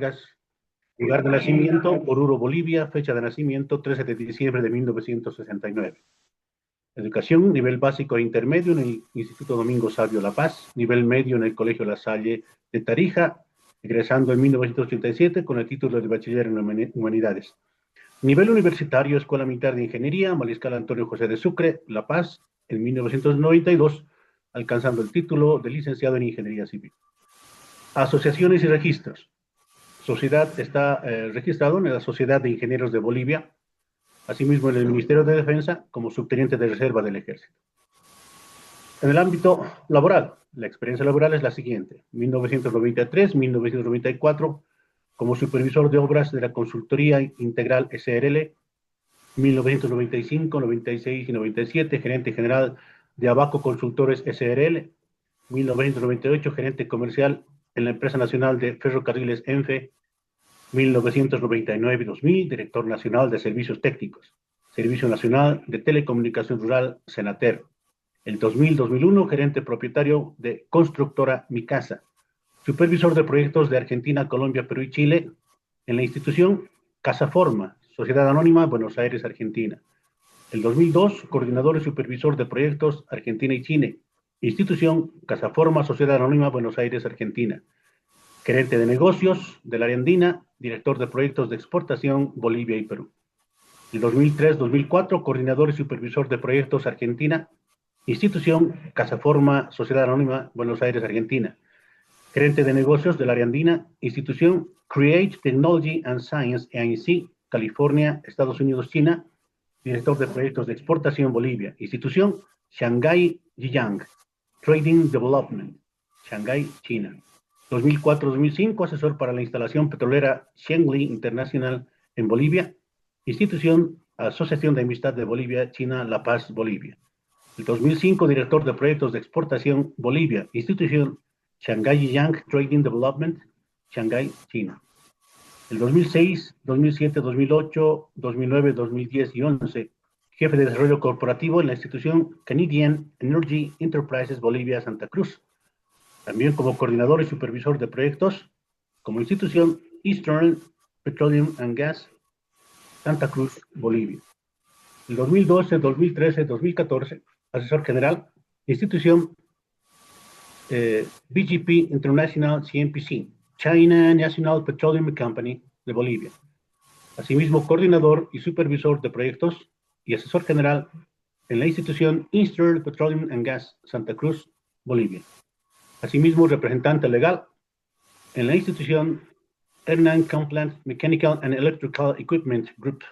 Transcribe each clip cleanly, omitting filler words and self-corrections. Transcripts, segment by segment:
Vargas. Lugar de nacimiento, Oruro, Bolivia. Fecha de nacimiento, 13 de diciembre de 1969. Educación, nivel básico e intermedio en el Instituto Domingo Sabio La Paz. Nivel medio en el Colegio La Salle de Tarija, egresando en 1987 con el título de bachiller en Humanidades. Nivel universitario, Escuela Militar de Ingeniería, Mariscal Antonio José de Sucre, La Paz, en 1992, alcanzando el título de licenciado en Ingeniería Civil. Asociaciones y registros. Sociedad está registrado en la Sociedad de Ingenieros de Bolivia, asimismo en el Ministerio de Defensa como subteniente de reserva del Ejército. En el ámbito laboral, la experiencia laboral es la siguiente: 1993-1994 como supervisor de obras de la Consultoría Integral SRL, 1995, 96 y 97 gerente general de Abaco Consultores SRL, 1998 gerente comercial en la Empresa Nacional de Ferrocarriles ENFE, 1999 y 2000 director nacional de Servicios Técnicos, Servicio Nacional de Telecomunicación Rural Senater. El 2000-2001 gerente propietario de Constructora Mi Casa, supervisor de proyectos de Argentina, Colombia, Perú y Chile en la institución Casaforma, Sociedad Anónima, Buenos Aires, Argentina. El 2002, coordinador y supervisor de proyectos Argentina y Chile, institución Casaforma, Sociedad Anónima, Buenos Aires, Argentina. Gerente de negocios de la área andina, director de proyectos de exportación Bolivia y Perú. El 2003-2004, coordinador y supervisor de proyectos Argentina, institución Casaforma, Sociedad Anónima, Buenos Aires, Argentina. Gerente de negocios del área andina, institución Create Technology and Science, ANC, California, Estados Unidos, China. Director de proyectos de exportación Bolivia, institución Shanghai Yiyang, Trading Development, Shanghai, China. 2004-2005, asesor para la instalación petrolera Shengli International en Bolivia, institución Asociación de Amistad de Bolivia, China, La Paz, Bolivia. El 2005, director de proyectos de exportación Bolivia, institución Shanghai Yiyang Trading Development, Shanghai, China. El 2006, 2007, 2008, 2009, 2010 y 11, jefe de desarrollo corporativo en la institución Canadian Energy Enterprises Bolivia Santa Cruz. También como coordinador y supervisor de proyectos, como institución Eastern Petroleum and Gas Santa Cruz, Bolivia. El 2012, 2013, 2014, asesor general, institución BGP International CNPC, China National Petroleum Company de Bolivia. Asimismo, coordinador y supervisor de proyectos y asesor general en la institución Eastern Petroleum and Gas Santa Cruz, Bolivia. Asimismo, representante legal en la institución Hernán Complant Mechanical and Electrical Equipment Group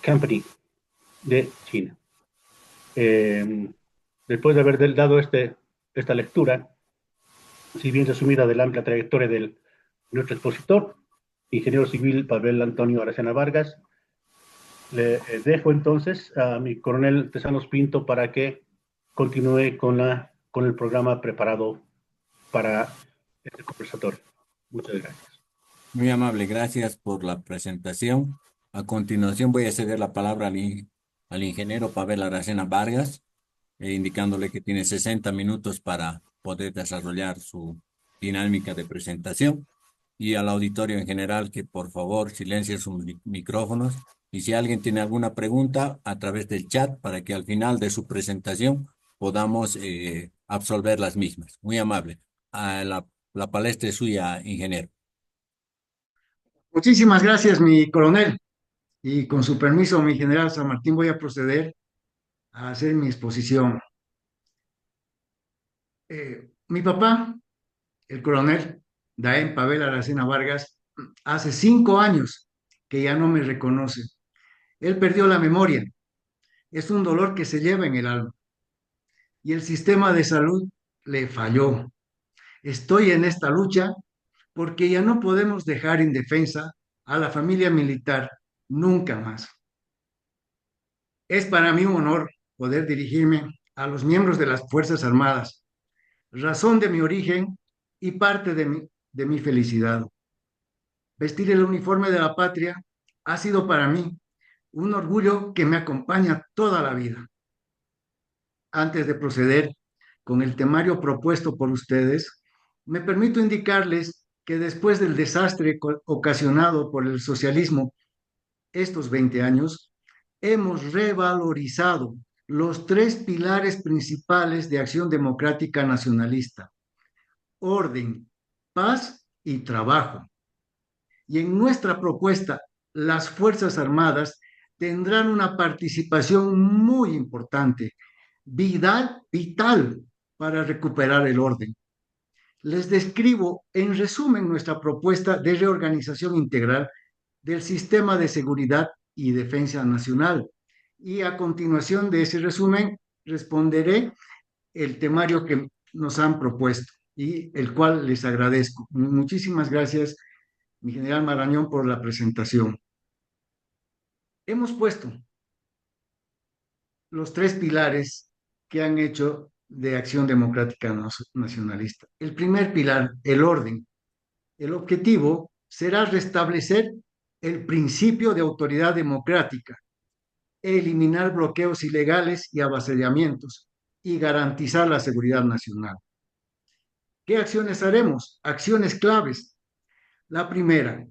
Company de China. Después de haber dado esta lectura, si bien resumida de la amplia trayectoria de nuestro expositor, ingeniero civil Pavel Antonio Aracena Vargas, le dejo entonces a mi coronel Tesanos Pinto para que continúe con el programa preparado para este conversatorio. Muchas gracias. Muy amable, gracias por la presentación. A continuación voy a ceder la palabra al ingeniero Pavel Aracena Vargas, indicándole que tiene 60 minutos para poder desarrollar su dinámica de presentación, y al auditorio en general que por favor silencie sus micrófonos, y si alguien tiene alguna pregunta a través del chat para que al final de su presentación podamos absolver las mismas. Muy amable. La palestra es suya, ingeniero. Muchísimas gracias, mi coronel. Y con su permiso, mi general San Martín, voy a proceder a hacer mi exposición. Mi papá, el coronel Daén Pavel Aracena Vargas, hace 5 años que ya no me reconoce. Él perdió la memoria. Es un dolor que se lleva en el alma. Y el sistema de salud le falló. Estoy en esta lucha porque ya no podemos dejar indefensa a la familia militar nunca más. Es para mí un honor poder dirigirme a los miembros de las Fuerzas Armadas, razón de mi origen y parte de mi felicidad. Vestir el uniforme de la patria ha sido para mí un orgullo que me acompaña toda la vida. Antes de proceder con el temario propuesto por ustedes, me permito indicarles que después del desastre ocasionado por el socialismo estos 20 años, hemos revalorizado los tres pilares principales de acción democrática nacionalista: orden, paz y trabajo. Y en nuestra propuesta, las Fuerzas Armadas tendrán una participación muy importante, vital para recuperar el orden. Les describo en resumen nuestra propuesta de reorganización integral del sistema de seguridad y defensa nacional. Y a continuación de ese resumen responderé el temario que nos han propuesto y el cual les agradezco. Muchísimas gracias, mi general Marañón, por la presentación. Hemos puesto los tres pilares que han hecho de Acción Democrática Nacionalista. El primer pilar, el orden. El objetivo será restablecer el principio de autoridad democrática, eliminar bloqueos ilegales y avasallamientos y garantizar la seguridad nacional. ¿Qué acciones haremos? Acciones claves. La primera,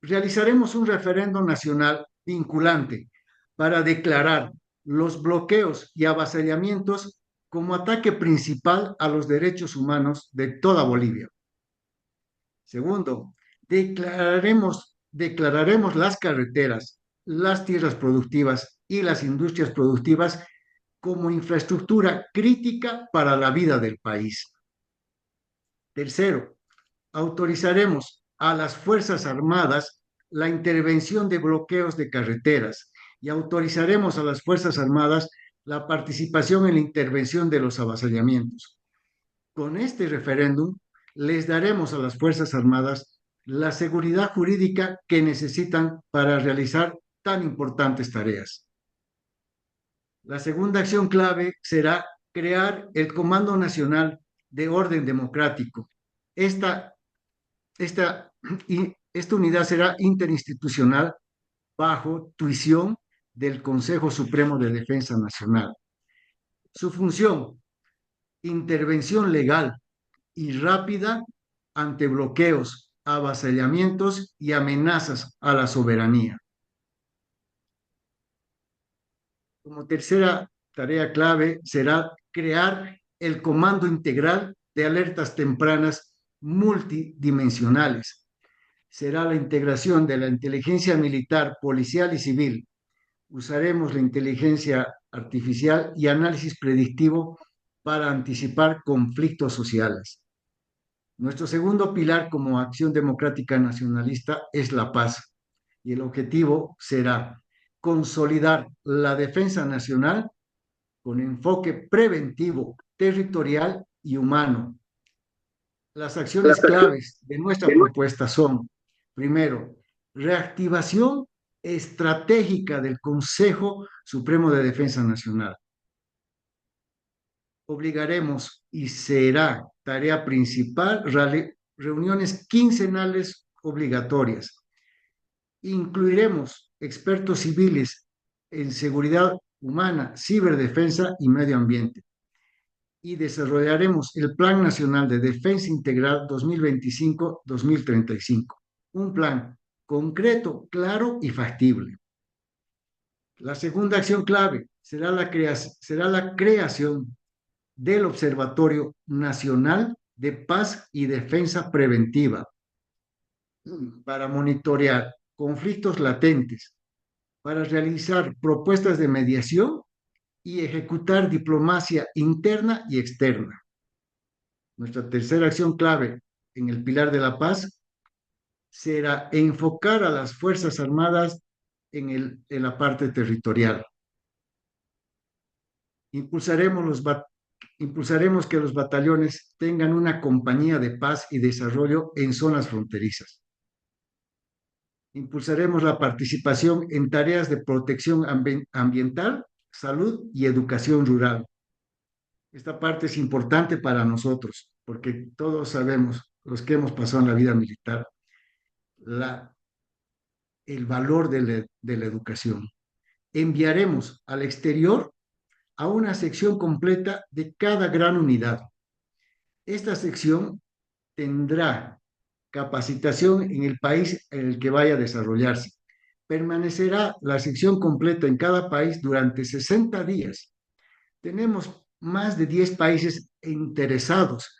realizaremos un referendo nacional vinculante para declarar los bloqueos y avasallamientos como ataque principal a los derechos humanos de toda Bolivia. Segundo, declararemos las carreteras, las tierras productivas y las industrias productivas como infraestructura crítica para la vida del país. Tercero, autorizaremos a las Fuerzas Armadas la intervención de bloqueos de carreteras y autorizaremos a las Fuerzas Armadas la participación en la intervención de los avasallamientos. Con este referéndum les daremos a las Fuerzas Armadas la seguridad jurídica que necesitan para realizar tan importantes tareas. La segunda acción clave será crear el Comando Nacional de Orden Democrático. Esta unidad será interinstitucional bajo tuición del Consejo Supremo de Defensa Nacional. Su función: intervención legal y rápida ante bloqueos, avasallamientos y amenazas a la soberanía. Como tercera tarea clave será crear el Comando Integral de Alertas Tempranas multidimensionales. Será la integración de la inteligencia militar, policial y civil. Usaremos la inteligencia artificial y análisis predictivo para anticipar conflictos sociales. Nuestro segundo pilar como Acción Democrática Nacionalista es la paz, y el objetivo será consolidar la defensa nacional con enfoque preventivo, territorial y humano. Las acciones claves de nuestra propuesta son: primero, reactivación estratégica del Consejo Supremo de Defensa Nacional. Obligaremos, y será tarea principal, reuniones quincenales obligatorias. Incluiremos expertos civiles en seguridad humana, ciberdefensa y medio ambiente. Y desarrollaremos el Plan Nacional de Defensa Integral 2025-2035. Un plan concreto, claro y factible. La segunda acción clave será la creación del Observatorio Nacional de Paz y Defensa Preventiva para monitorear conflictos latentes, para realizar propuestas de mediación y ejecutar diplomacia interna y externa. Nuestra tercera acción clave en el pilar de la paz será enfocar a las Fuerzas Armadas en la parte territorial. Impulsaremos que los batallones tengan una compañía de paz y desarrollo en zonas fronterizas. Impulsaremos la participación en tareas de protección ambiental, salud y educación rural. Esta parte es importante para nosotros, porque todos sabemos, los que hemos pasado en la vida militar, el valor de la educación. Enviaremos al exterior a una sección completa de cada gran unidad. Esta sección tendrá capacitación en el país en el que vaya a desarrollarse. Permanecerá la sección completa en cada país durante 60 días. Tenemos más de 10 países interesados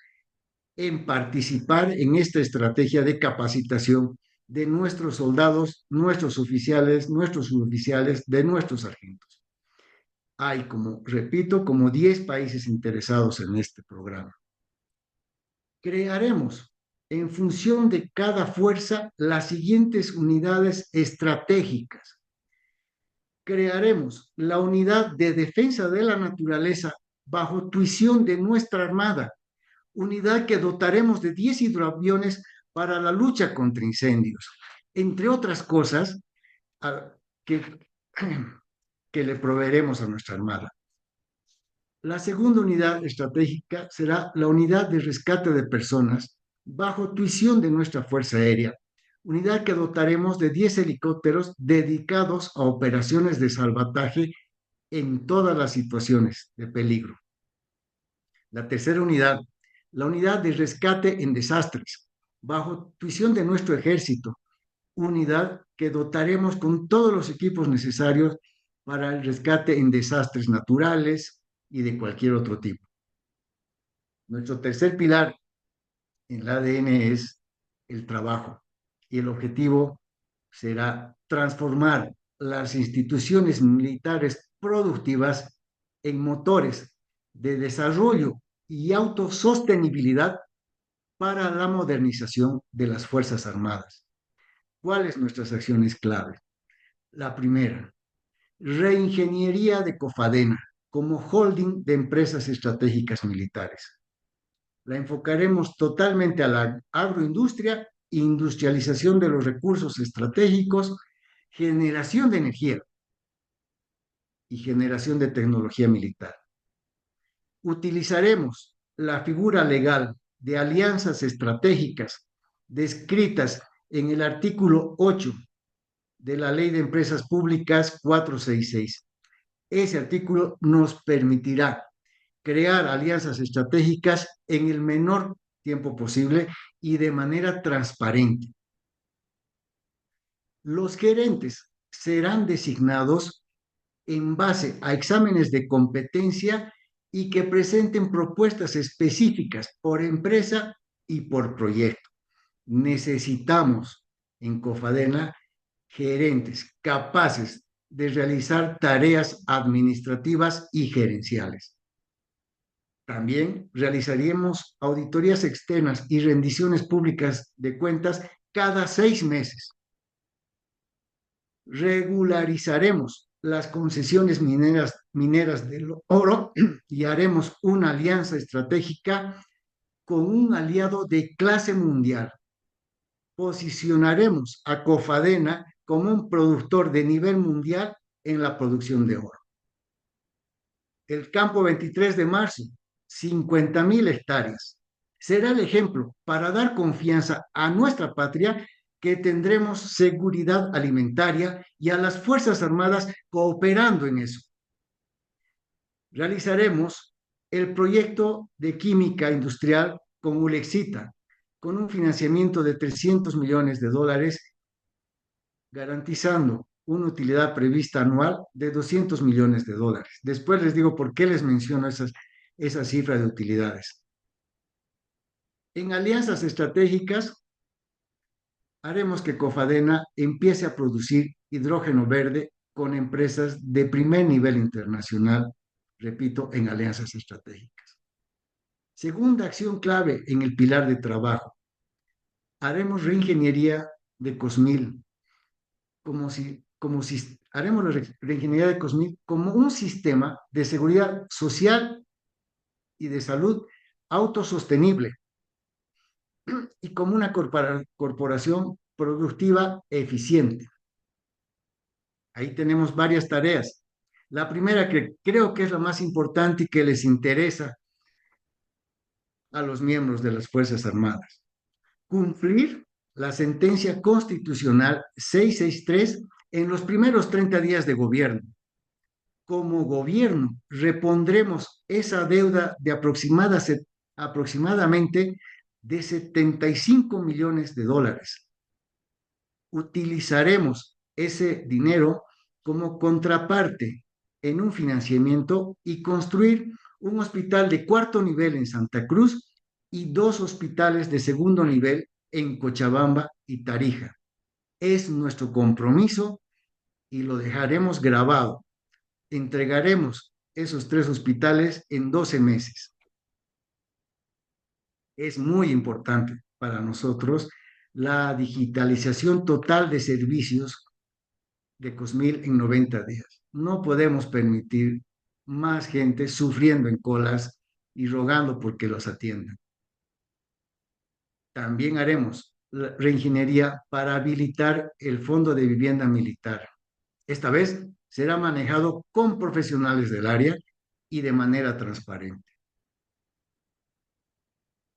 en participar en esta estrategia de capacitación de nuestros soldados, nuestros oficiales, nuestros suboficiales, de nuestros sargentos. Hay, como repito, como 10 países interesados en este programa. Crearemos en función de cada fuerza las siguientes unidades estratégicas. Crearemos la unidad de defensa de la naturaleza bajo tuición de nuestra Armada, unidad que dotaremos de 10 hidroaviones para la lucha contra incendios, entre otras cosas que, que le proveeremos a nuestra Armada. La segunda unidad estratégica será la unidad de rescate de personas bajo tuición de nuestra Fuerza Aérea, unidad que dotaremos de 10 helicópteros dedicados a operaciones de salvataje en todas las situaciones de peligro. La tercera unidad, la unidad de rescate en desastres, bajo tuición de nuestro ejército, unidad que dotaremos con todos los equipos necesarios para el rescate en desastres naturales y de cualquier otro tipo. Nuestro tercer pilar en el ADN es el trabajo y el objetivo será transformar las instituciones militares productivas en motores de desarrollo y autosostenibilidad para la modernización de las Fuerzas Armadas. ¿Cuáles nuestras acciones clave? La primera, reingeniería de Cofadena como holding de empresas estratégicas militares. La enfocaremos totalmente a la agroindustria, industrialización de los recursos estratégicos, generación de energía y generación de tecnología militar. Utilizaremos la figura legal de alianzas estratégicas descritas en el artículo 8 de la Ley de Empresas Públicas 466. Ese artículo nos permitirá crear alianzas estratégicas en el menor tiempo posible y de manera transparente. Los gerentes serán designados en base a exámenes de competencia y que presenten propuestas específicas por empresa y por proyecto. Necesitamos en Cofadena gerentes capaces de realizar tareas administrativas y gerenciales. También realizaríamos auditorías externas y rendiciones públicas de cuentas cada 6 meses. Regularizaremos las concesiones mineras del oro y haremos una alianza estratégica con un aliado de clase mundial. Posicionaremos a Cofadena como un productor de nivel mundial en la producción de oro. El campo 23 de marzo, 50,000 hectáreas. Será el ejemplo para dar confianza a nuestra patria que tendremos seguridad alimentaria y a las Fuerzas Armadas cooperando en eso. Realizaremos el proyecto de química industrial con Ulexita, con un financiamiento de $300 millones, garantizando una utilidad prevista anual de $200 millones. Después les digo por qué les menciono esa cifra de utilidades. En alianzas estratégicas, haremos que Cofadena empiece a producir hidrógeno verde con empresas de primer nivel internacional, repito, en alianzas estratégicas. Segunda acción clave en el pilar de trabajo, haremos reingeniería de Cosmil, haremos la reingeniería de Cosmil como un sistema de seguridad social y de salud autosostenible y como una corporación productiva eficiente. Ahí tenemos varias tareas. La primera, que creo que es la más importante y que les interesa a los miembros de las Fuerzas Armadas: cumplir la sentencia constitucional 663 en los primeros 30 días de gobierno. Como gobierno, repondremos esa deuda de aproximadamente de 75 millones de dólares. Utilizaremos ese dinero como contraparte en un financiamiento y construir un hospital de cuarto nivel en Santa Cruz y dos hospitales de segundo nivel en Cochabamba y Tarija. Es nuestro compromiso y lo dejaremos grabado. Entregaremos esos tres hospitales en 12 meses. Es muy importante para nosotros la digitalización total de servicios de Cosmil en 90 días. No podemos permitir más gente sufriendo en colas y rogando porque los atiendan. También haremos la reingeniería para habilitar el Fondo de Vivienda Militar. Esta vez será manejado con profesionales del área y de manera transparente.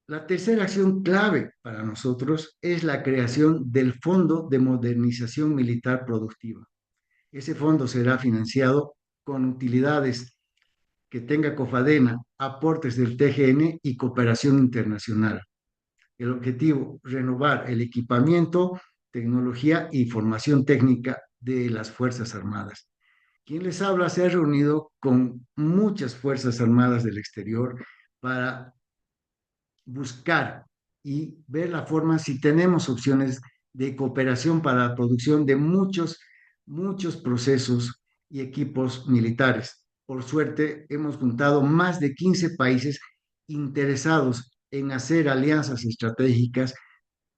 La tercera acción clave para nosotros es la creación del Fondo de Modernización Militar Productiva. Ese fondo será financiado con utilidades que tenga Cofadena, aportes del TGN y cooperación internacional. El objetivo, renovar el equipamiento, tecnología y formación técnica de las Fuerzas Armadas. Quien les habla se ha reunido con muchas Fuerzas Armadas del exterior para buscar y ver la forma si tenemos opciones de cooperación para la producción de muchos procesos y equipos militares. Por suerte, hemos juntado más de 15 países interesados en hacer alianzas estratégicas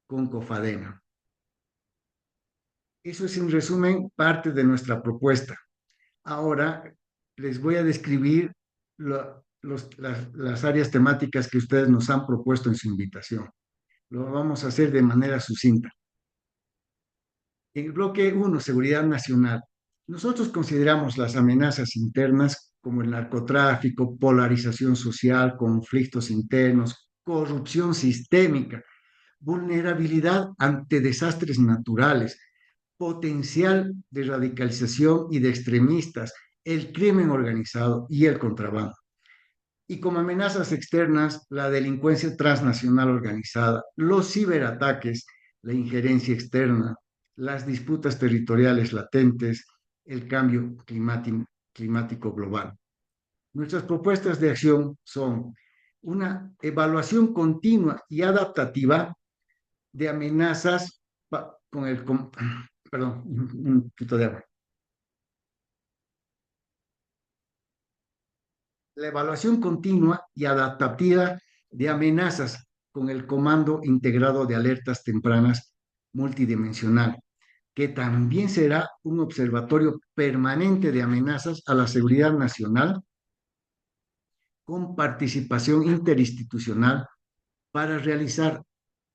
con Cofadena. Eso es, en resumen, parte de nuestra propuesta. Ahora les voy a describir las áreas temáticas que ustedes nos han propuesto en su invitación. Lo vamos a hacer de manera sucinta. En el bloque 1, seguridad nacional. Nosotros consideramos las amenazas internas como el narcotráfico, polarización social, conflictos internos, corrupción sistémica, vulnerabilidad ante desastres naturales, potencial de radicalización y de extremistas, el crimen organizado y el contrabando. Y como amenazas externas, la delincuencia transnacional organizada, los ciberataques, la injerencia externa, las disputas territoriales latentes, el cambio climático global. Nuestras propuestas de acción son una evaluación continua y adaptativa de amenazas perdón, un poquito de agua. La evaluación continua y adaptativa de amenazas con el Comando Integrado de Alertas Tempranas multidimensional, que también será un observatorio permanente de amenazas a la seguridad nacional con participación interinstitucional para realizar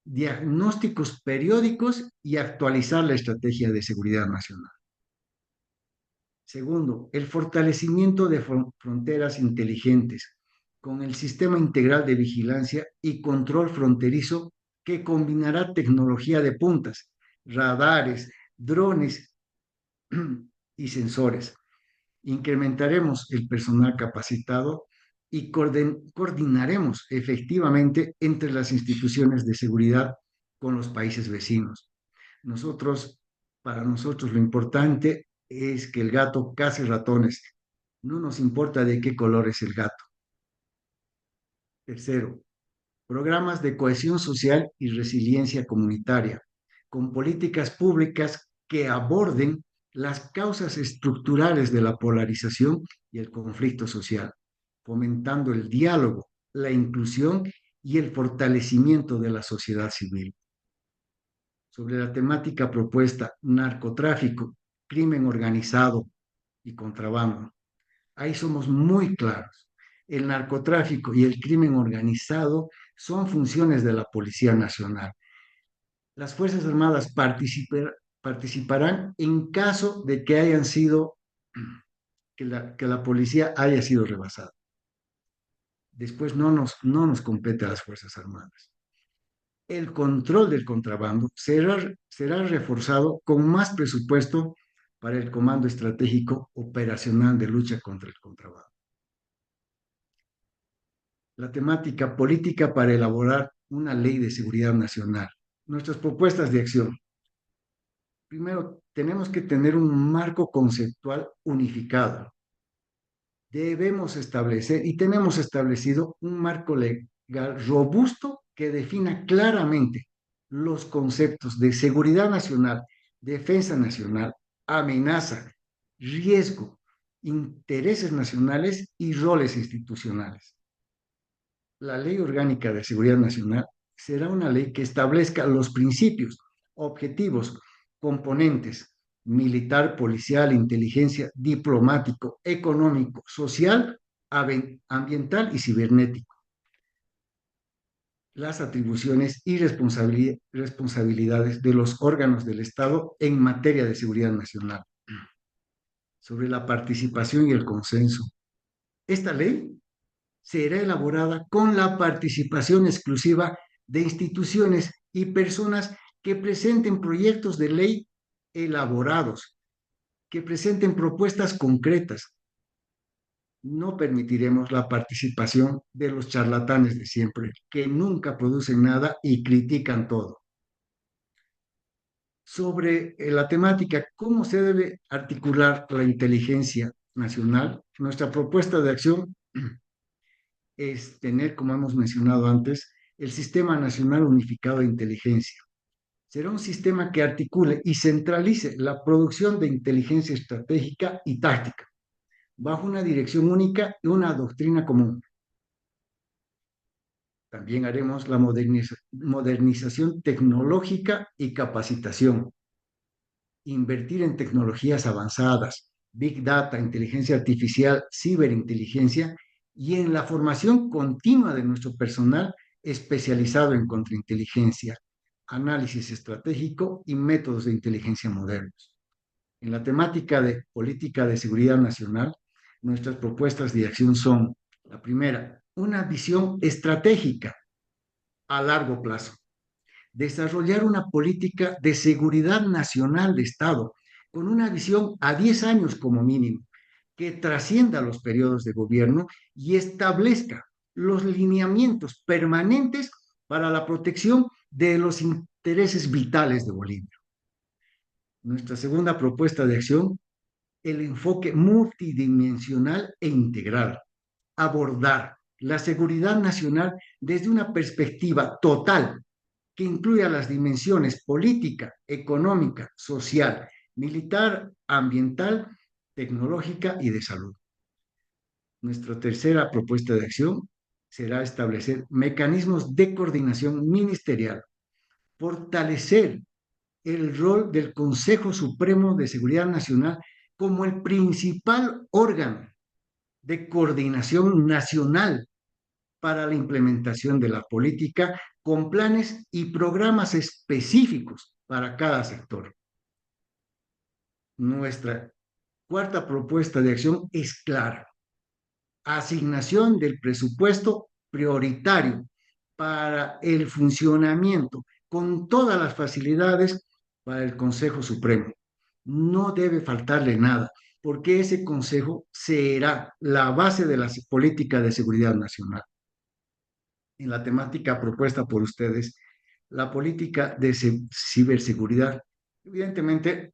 diagnósticos periódicos y actualizar la estrategia de seguridad nacional. Segundo, el fortalecimiento de fronteras inteligentes con el sistema integral de vigilancia y control fronterizo que combinará tecnología de puntas, radares, drones y sensores. Incrementaremos el personal capacitado y coordinaremos efectivamente entre las instituciones de seguridad con los países vecinos. Para nosotros lo importante es que el gato cace ratones. No nos importa de qué color es el gato. Tercero, programas de cohesión social y resiliencia comunitaria, con políticas públicas que aborden las causas estructurales de la polarización y el conflicto social, fomentando el diálogo, la inclusión y el fortalecimiento de la sociedad civil. Sobre la temática propuesta, narcotráfico, crimen organizado y contrabando. Ahí somos muy claros. El narcotráfico y el crimen organizado son funciones de la Policía Nacional. Las Fuerzas Armadas participarán en caso de que hayan sido, que la policía haya sido rebasada. Después no nos compete a las Fuerzas Armadas. El control del contrabando será reforzado con más presupuesto para el Comando Estratégico Operacional de Lucha contra el Contrabando. La temática política para elaborar una ley de seguridad nacional. Nuestras propuestas de acción. Primero, tenemos que tener un marco conceptual unificado. Debemos establecer, y tenemos establecido, un marco legal robusto que defina claramente los conceptos de seguridad nacional, defensa nacional, amenaza, riesgo, intereses nacionales y roles institucionales. La Ley Orgánica de Seguridad Nacional será una ley que establezca los principios, objetivos, componentes, militar, policial, inteligencia, diplomático, económico, social, ambiental y cibernético, las atribuciones y responsabilidades de los órganos del Estado en materia de seguridad nacional, sobre la participación y el consenso. Esta ley será elaborada con la participación exclusiva de instituciones y personas que presenten proyectos de ley elaborados, que presenten propuestas concretas. No permitiremos la participación de los charlatanes de siempre, que nunca producen nada y critican todo. Sobre la temática, ¿cómo se debe articular la inteligencia nacional? Nuestra propuesta de acción es tener, como hemos mencionado antes, el Sistema Nacional Unificado de Inteligencia. Será un sistema que articule y centralice la producción de inteligencia estratégica y táctica, bajo una dirección única y una doctrina común. También haremos la modernización tecnológica y capacitación. Invertir en tecnologías avanzadas, Big Data, inteligencia artificial, ciberinteligencia y en la formación continua de nuestro personal especializado en contrainteligencia, análisis estratégico y métodos de inteligencia modernos. En la temática de política de seguridad nacional, nuestras propuestas de acción son: la primera, una visión estratégica a largo plazo. Desarrollar una política de seguridad nacional de Estado con una visión a 10 años como mínimo, que trascienda los periodos de gobierno y establezca los lineamientos permanentes para la protección de los intereses vitales de Bolivia. Nuestra segunda propuesta de acción, el enfoque multidimensional e integral. Abordar la seguridad nacional desde una perspectiva total que incluya las dimensiones política, económica, social, militar, ambiental, tecnológica y de salud. Nuestra tercera propuesta de acción será establecer mecanismos de coordinación ministerial, fortalecer el rol del Consejo Supremo de Seguridad Nacional como el principal órgano de coordinación nacional para la implementación de la política, con planes y programas específicos para cada sector. Nuestra cuarta propuesta de acción es clara: asignación del presupuesto prioritario para el funcionamiento con todas las facilidades para el Consejo Supremo. No debe faltarle nada, porque ese Consejo será la base de la política de seguridad nacional. En la temática propuesta por ustedes, la política de ciberseguridad. Evidentemente,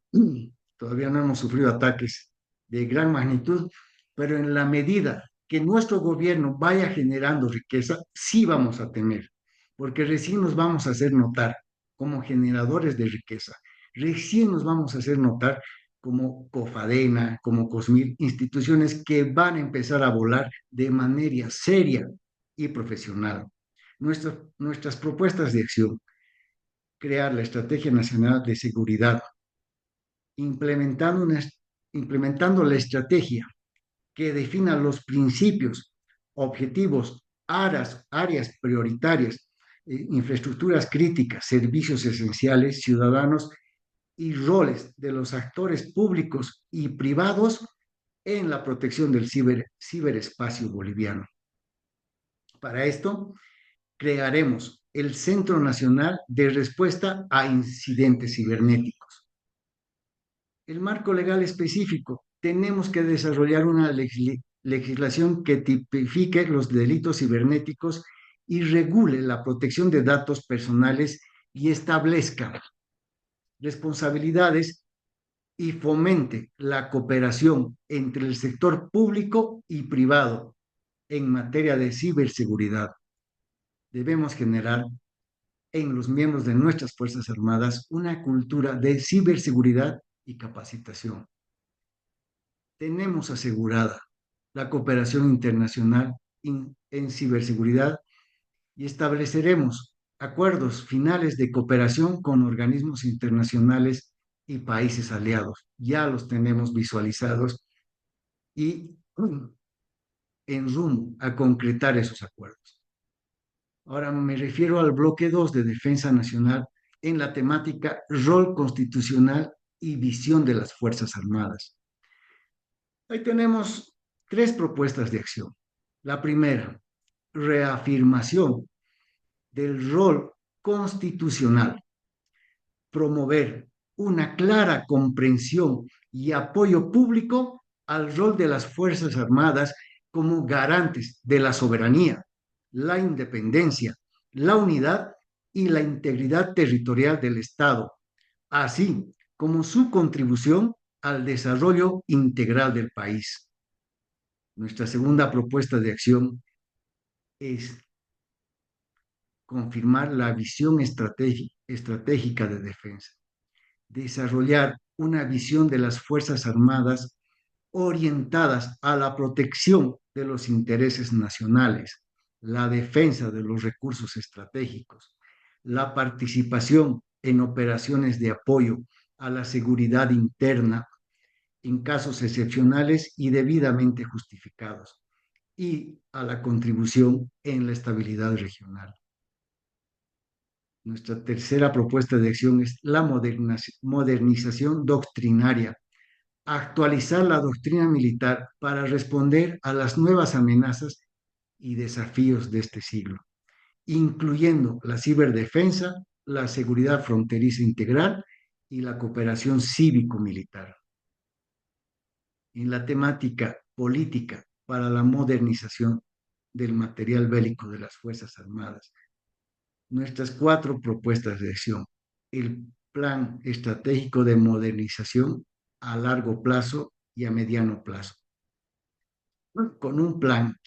todavía no hemos sufrido ataques de gran magnitud, pero en la medida que nuestro gobierno vaya generando riqueza, sí vamos a tener, porque recién nos vamos a hacer notar como generadores de riqueza, recién nos vamos a hacer notar como Cofadena, como Cosmil, instituciones que van a empezar a volar de manera seria y profesional. Nuestras propuestas de acción: crear la Estrategia Nacional de Seguridad, implementando la estrategia que defina los principios, objetivos, áreas prioritarias, infraestructuras críticas, servicios esenciales, ciudadanos y roles de los actores públicos y privados en la protección del ciberespacio boliviano. Para esto, crearemos el Centro Nacional de Respuesta a Incidentes Cibernéticos. El marco legal específico: tenemos que desarrollar una legislación que tipifique los delitos cibernéticos y regule la protección de datos personales y establezca responsabilidades y fomente la cooperación entre el sector público y privado en materia de ciberseguridad. Debemos generar en los miembros de nuestras Fuerzas Armadas una cultura de ciberseguridad y capacitación. Tenemos asegurada la cooperación internacional en ciberseguridad y estableceremos acuerdos finales de cooperación con organismos internacionales y países aliados. Ya los tenemos visualizados y en rumbo a concretar esos acuerdos. Ahora me refiero al bloque 2 de Defensa Nacional en la temática rol constitucional y visión de las Fuerzas Armadas. Ahí tenemos 3 propuestas de acción. La primera, reafirmación del rol constitucional, promover una clara comprensión y apoyo público al rol de las Fuerzas Armadas como garantes de la soberanía, la independencia, la unidad y la integridad territorial del Estado, así como su contribución al desarrollo integral del país. Nuestra segunda propuesta de acción es confirmar la visión estratégica de defensa, desarrollar una visión de las Fuerzas Armadas orientadas a la protección de los intereses nacionales, la defensa de los recursos estratégicos, la participación en operaciones de apoyo a la seguridad interna en casos excepcionales y debidamente justificados, y a la contribución en la estabilidad regional. Nuestra tercera propuesta de acción es la modernización doctrinaria, actualizar la doctrina militar para responder a las nuevas amenazas y desafíos de este siglo, incluyendo la ciberdefensa, la seguridad fronteriza integral y la cooperación cívico-militar. En la temática política para la modernización del material bélico de las Fuerzas Armadas, nuestras 4 propuestas de acción: el plan estratégico de modernización a largo plazo y a mediano plazo, con un plan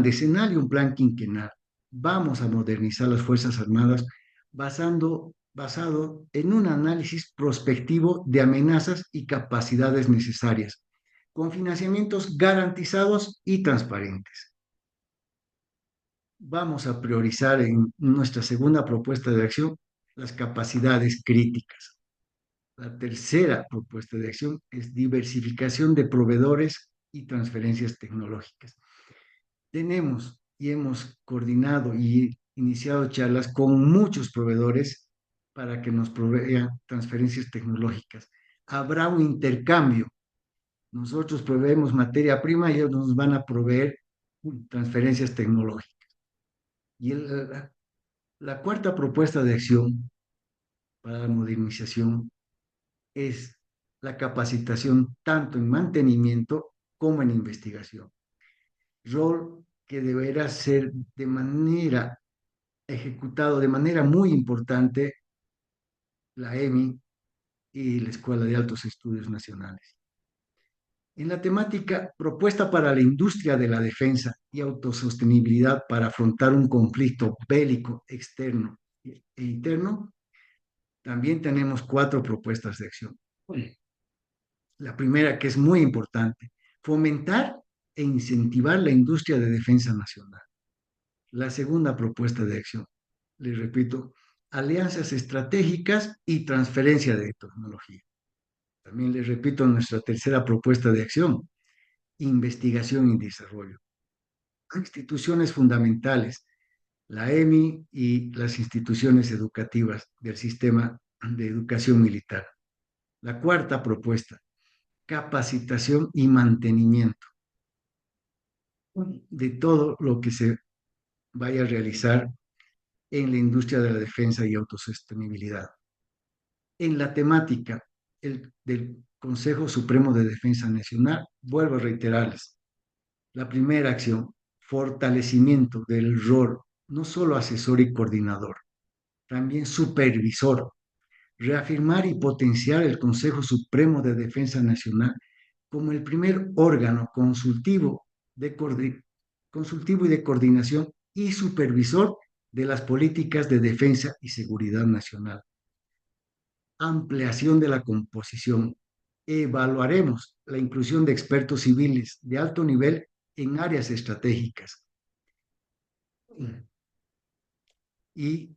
decenal y un plan quinquenal. Vamos a modernizar las Fuerzas Armadas basado en un análisis prospectivo de amenazas y capacidades necesarias, con financiamientos garantizados y transparentes. Vamos a priorizar en nuestra segunda propuesta de acción las capacidades críticas. La tercera propuesta de acción es diversificación de proveedores y transferencias tecnológicas. Tenemos y hemos coordinado y iniciado charlas con muchos proveedores para que nos provean transferencias tecnológicas. Habrá un intercambio. Nosotros proveemos materia prima y ellos nos van a proveer transferencias tecnológicas. Y la cuarta propuesta de acción para la modernización es la capacitación tanto en mantenimiento como en investigación. Rol que deberá ser ejecutado de manera muy importante la EMI y la Escuela de Altos Estudios Nacionales. En la temática propuesta para la industria de la defensa y autosostenibilidad para afrontar un conflicto bélico externo e interno, también tenemos 4 propuestas de acción. La primera, que es muy importante, fomentar e incentivar la industria de defensa nacional. La segunda propuesta de acción, les repito, alianzas estratégicas y transferencia de tecnología. También les repito nuestra tercera propuesta de acción, investigación y desarrollo. Instituciones fundamentales, la EMI y las instituciones educativas del sistema de educación militar. La cuarta propuesta, capacitación y mantenimiento de todo lo que se vaya a realizar en la industria de la defensa y autosostenibilidad. En la temática del Consejo Supremo de Defensa Nacional, vuelvo a reiterarles, la primera acción, fortalecimiento del rol, no solo asesor y coordinador, también supervisor, reafirmar y potenciar el Consejo Supremo de Defensa Nacional como el primer órgano consultivo y de coordinación y supervisor de las políticas de defensa y seguridad nacional. Ampliación de la composición. Evaluaremos la inclusión de expertos civiles de alto nivel en áreas estratégicas y,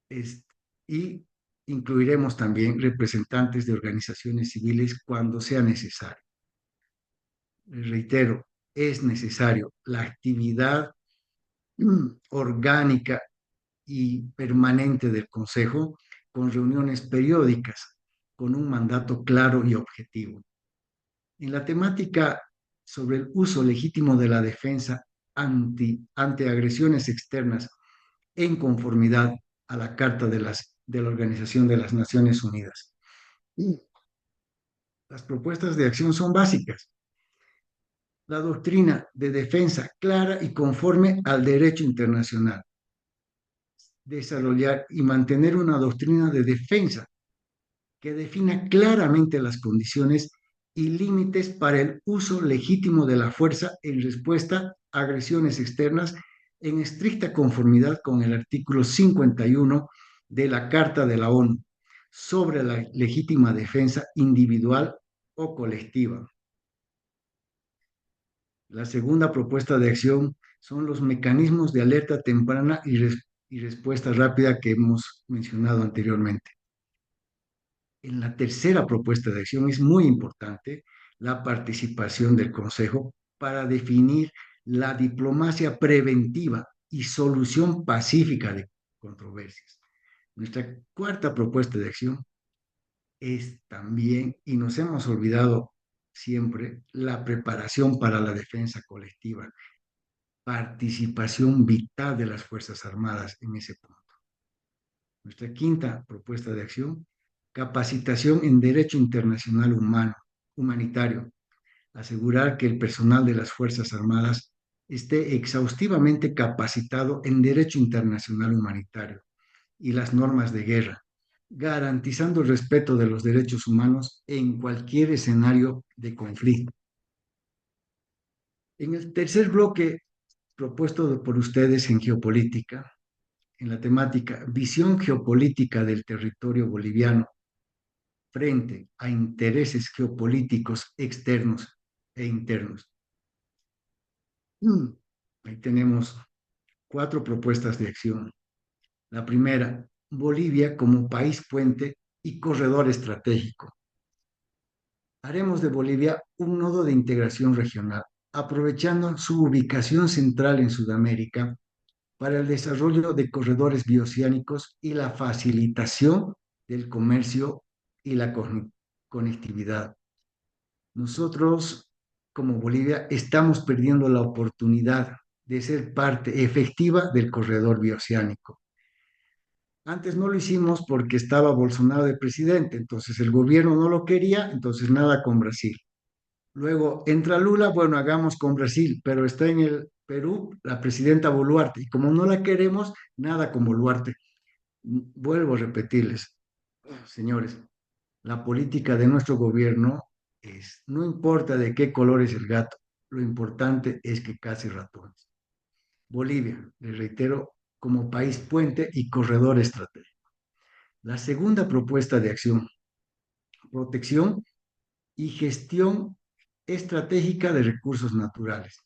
es- y incluiremos también representantes de organizaciones civiles cuando sea necesario. Reitero, es necesario la actividad orgánica y permanente del Consejo, con reuniones periódicas, con un mandato claro y objetivo. En la temática sobre el uso legítimo de la defensa ante agresiones externas en conformidad a la Carta de la Organización de las Naciones Unidas. Y las propuestas de acción son básicas. La doctrina de defensa clara y conforme al derecho internacional. Desarrollar y mantener una doctrina de defensa que defina claramente las condiciones y límites para el uso legítimo de la fuerza en respuesta a agresiones externas en estricta conformidad con el artículo 51 de la Carta de la ONU sobre la legítima defensa individual o colectiva. La segunda propuesta de acción son los mecanismos de alerta temprana y respuesta rápida que hemos mencionado anteriormente. En la tercera propuesta de acción es muy importante la participación del Consejo para definir la diplomacia preventiva y solución pacífica de controversias. Nuestra cuarta propuesta de acción es también, y nos hemos olvidado siempre, la preparación para la defensa colectiva, participación vital de las Fuerzas Armadas en ese punto. Nuestra quinta propuesta de acción, capacitación en derecho internacional humanitario, asegurar que el personal de las Fuerzas Armadas esté exhaustivamente capacitado en derecho internacional humanitario y las normas de guerra, garantizando el respeto de los derechos humanos en cualquier escenario de conflicto. En el tercer bloque propuesto por ustedes en geopolítica, en la temática visión geopolítica del territorio boliviano frente a intereses geopolíticos externos e internos. Ahí tenemos 4 propuestas de acción. La primera, Bolivia como país puente y corredor estratégico. Haremos de Bolivia un nodo de integración regional, aprovechando su ubicación central en Sudamérica para el desarrollo de corredores bioceánicos y la facilitación del comercio y la conectividad. Nosotros, como Bolivia, estamos perdiendo la oportunidad de ser parte efectiva del corredor bioceánico. Antes no lo hicimos porque estaba Bolsonaro de presidente, entonces el gobierno no lo quería, entonces nada con Brasil. Luego entra Lula, bueno, hagamos con Brasil, pero está en el Perú la presidenta Boluarte, y como no la queremos, nada con Boluarte. Vuelvo a repetirles, señores, la política de nuestro gobierno es, no importa de qué color es el gato, lo importante es que case ratones. Bolivia, les reitero, como país puente y corredor estratégico. La segunda propuesta de acción, protección y gestión estratégica de recursos naturales.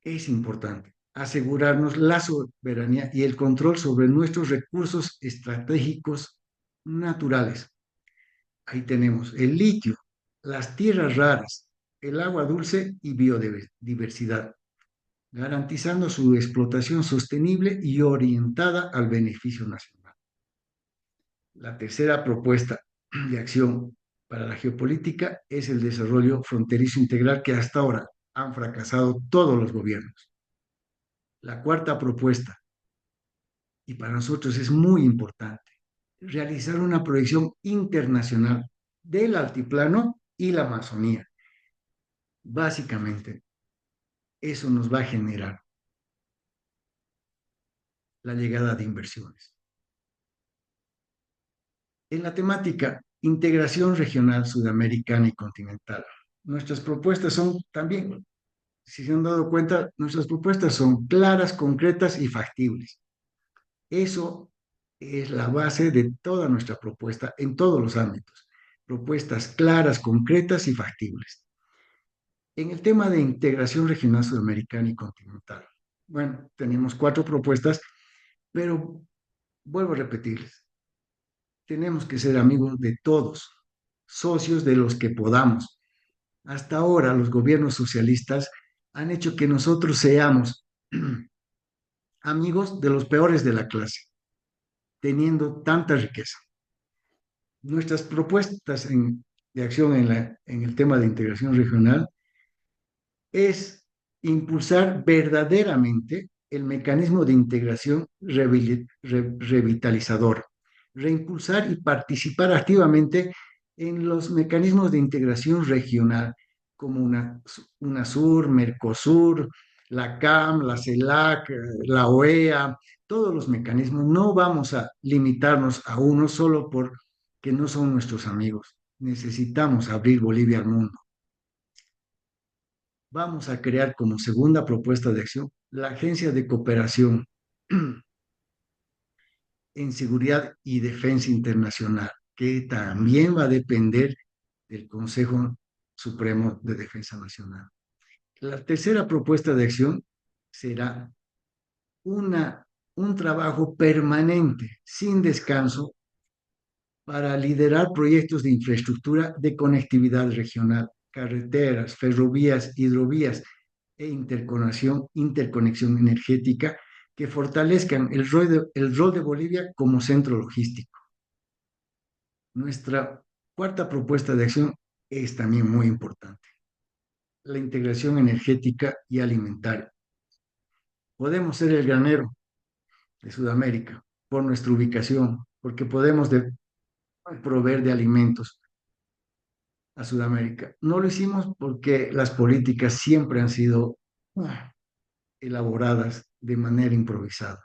Es importante asegurarnos la soberanía y el control sobre nuestros recursos estratégicos naturales. Ahí tenemos el litio, las tierras raras, el agua dulce y biodiversidad, garantizando su explotación sostenible y orientada al beneficio nacional. La tercera propuesta de acción para la geopolítica es el desarrollo fronterizo integral que hasta ahora han fracasado todos los gobiernos. La cuarta propuesta, y para nosotros es muy importante, realizar una proyección internacional del altiplano y la Amazonía. Básicamente, eso nos va a generar la llegada de inversiones. En la temática integración regional sudamericana y continental, nuestras propuestas son también, si se han dado cuenta, nuestras propuestas son claras, concretas y factibles. Eso es la base de toda nuestra propuesta en todos los ámbitos. Propuestas claras, concretas y factibles. En el tema de integración regional sudamericana y continental, bueno, tenemos 4 propuestas, pero vuelvo a repetirles, tenemos que ser amigos de todos, socios de los que podamos. Hasta ahora los gobiernos socialistas han hecho que nosotros seamos amigos de los peores de la clase, teniendo tanta riqueza. Nuestras propuestas de acción en el tema de integración regional es impulsar verdaderamente el mecanismo de integración revitalizador, reimpulsar y participar activamente en los mecanismos de integración regional, como UNASUR, Mercosur, la CAM, la CELAC, la OEA, todos los mecanismos. No vamos a limitarnos a uno solo porque no son nuestros amigos. Necesitamos abrir Bolivia al mundo. Vamos a crear como segunda propuesta de acción la Agencia de Cooperación en Seguridad y Defensa Internacional, que también va a depender del Consejo Supremo de Defensa Nacional. La tercera propuesta de acción será un trabajo permanente, sin descanso, para liderar proyectos de infraestructura de conectividad regional, carreteras, ferrovías, hidrovías e interconexión energética que fortalezcan el rol de Bolivia como centro logístico. Nuestra cuarta propuesta de acción es también muy importante, la integración energética y alimentaria. Podemos ser el granero de Sudamérica por nuestra ubicación, porque podemos proveer de alimentos a Sudamérica. No lo hicimos porque las políticas siempre han sido elaboradas de manera improvisada.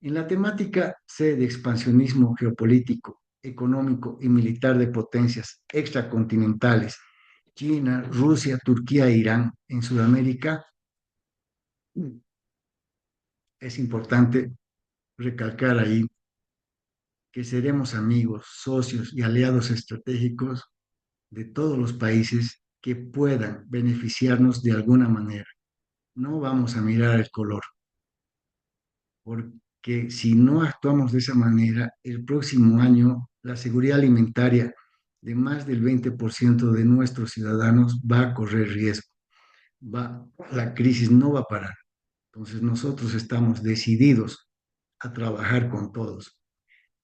En la temática C de expansionismo geopolítico, económico y militar de potencias extracontinentales, China, Rusia, Turquía e Irán en Sudamérica, es importante recalcar ahí que seremos amigos, socios y aliados estratégicos de todos los países que puedan beneficiarnos de alguna manera. No vamos a mirar el color, porque si no actuamos de esa manera, el próximo año la seguridad alimentaria de más del 20% de nuestros ciudadanos va a correr riesgo. La crisis no va a parar. Entonces nosotros estamos decididos a trabajar con todos.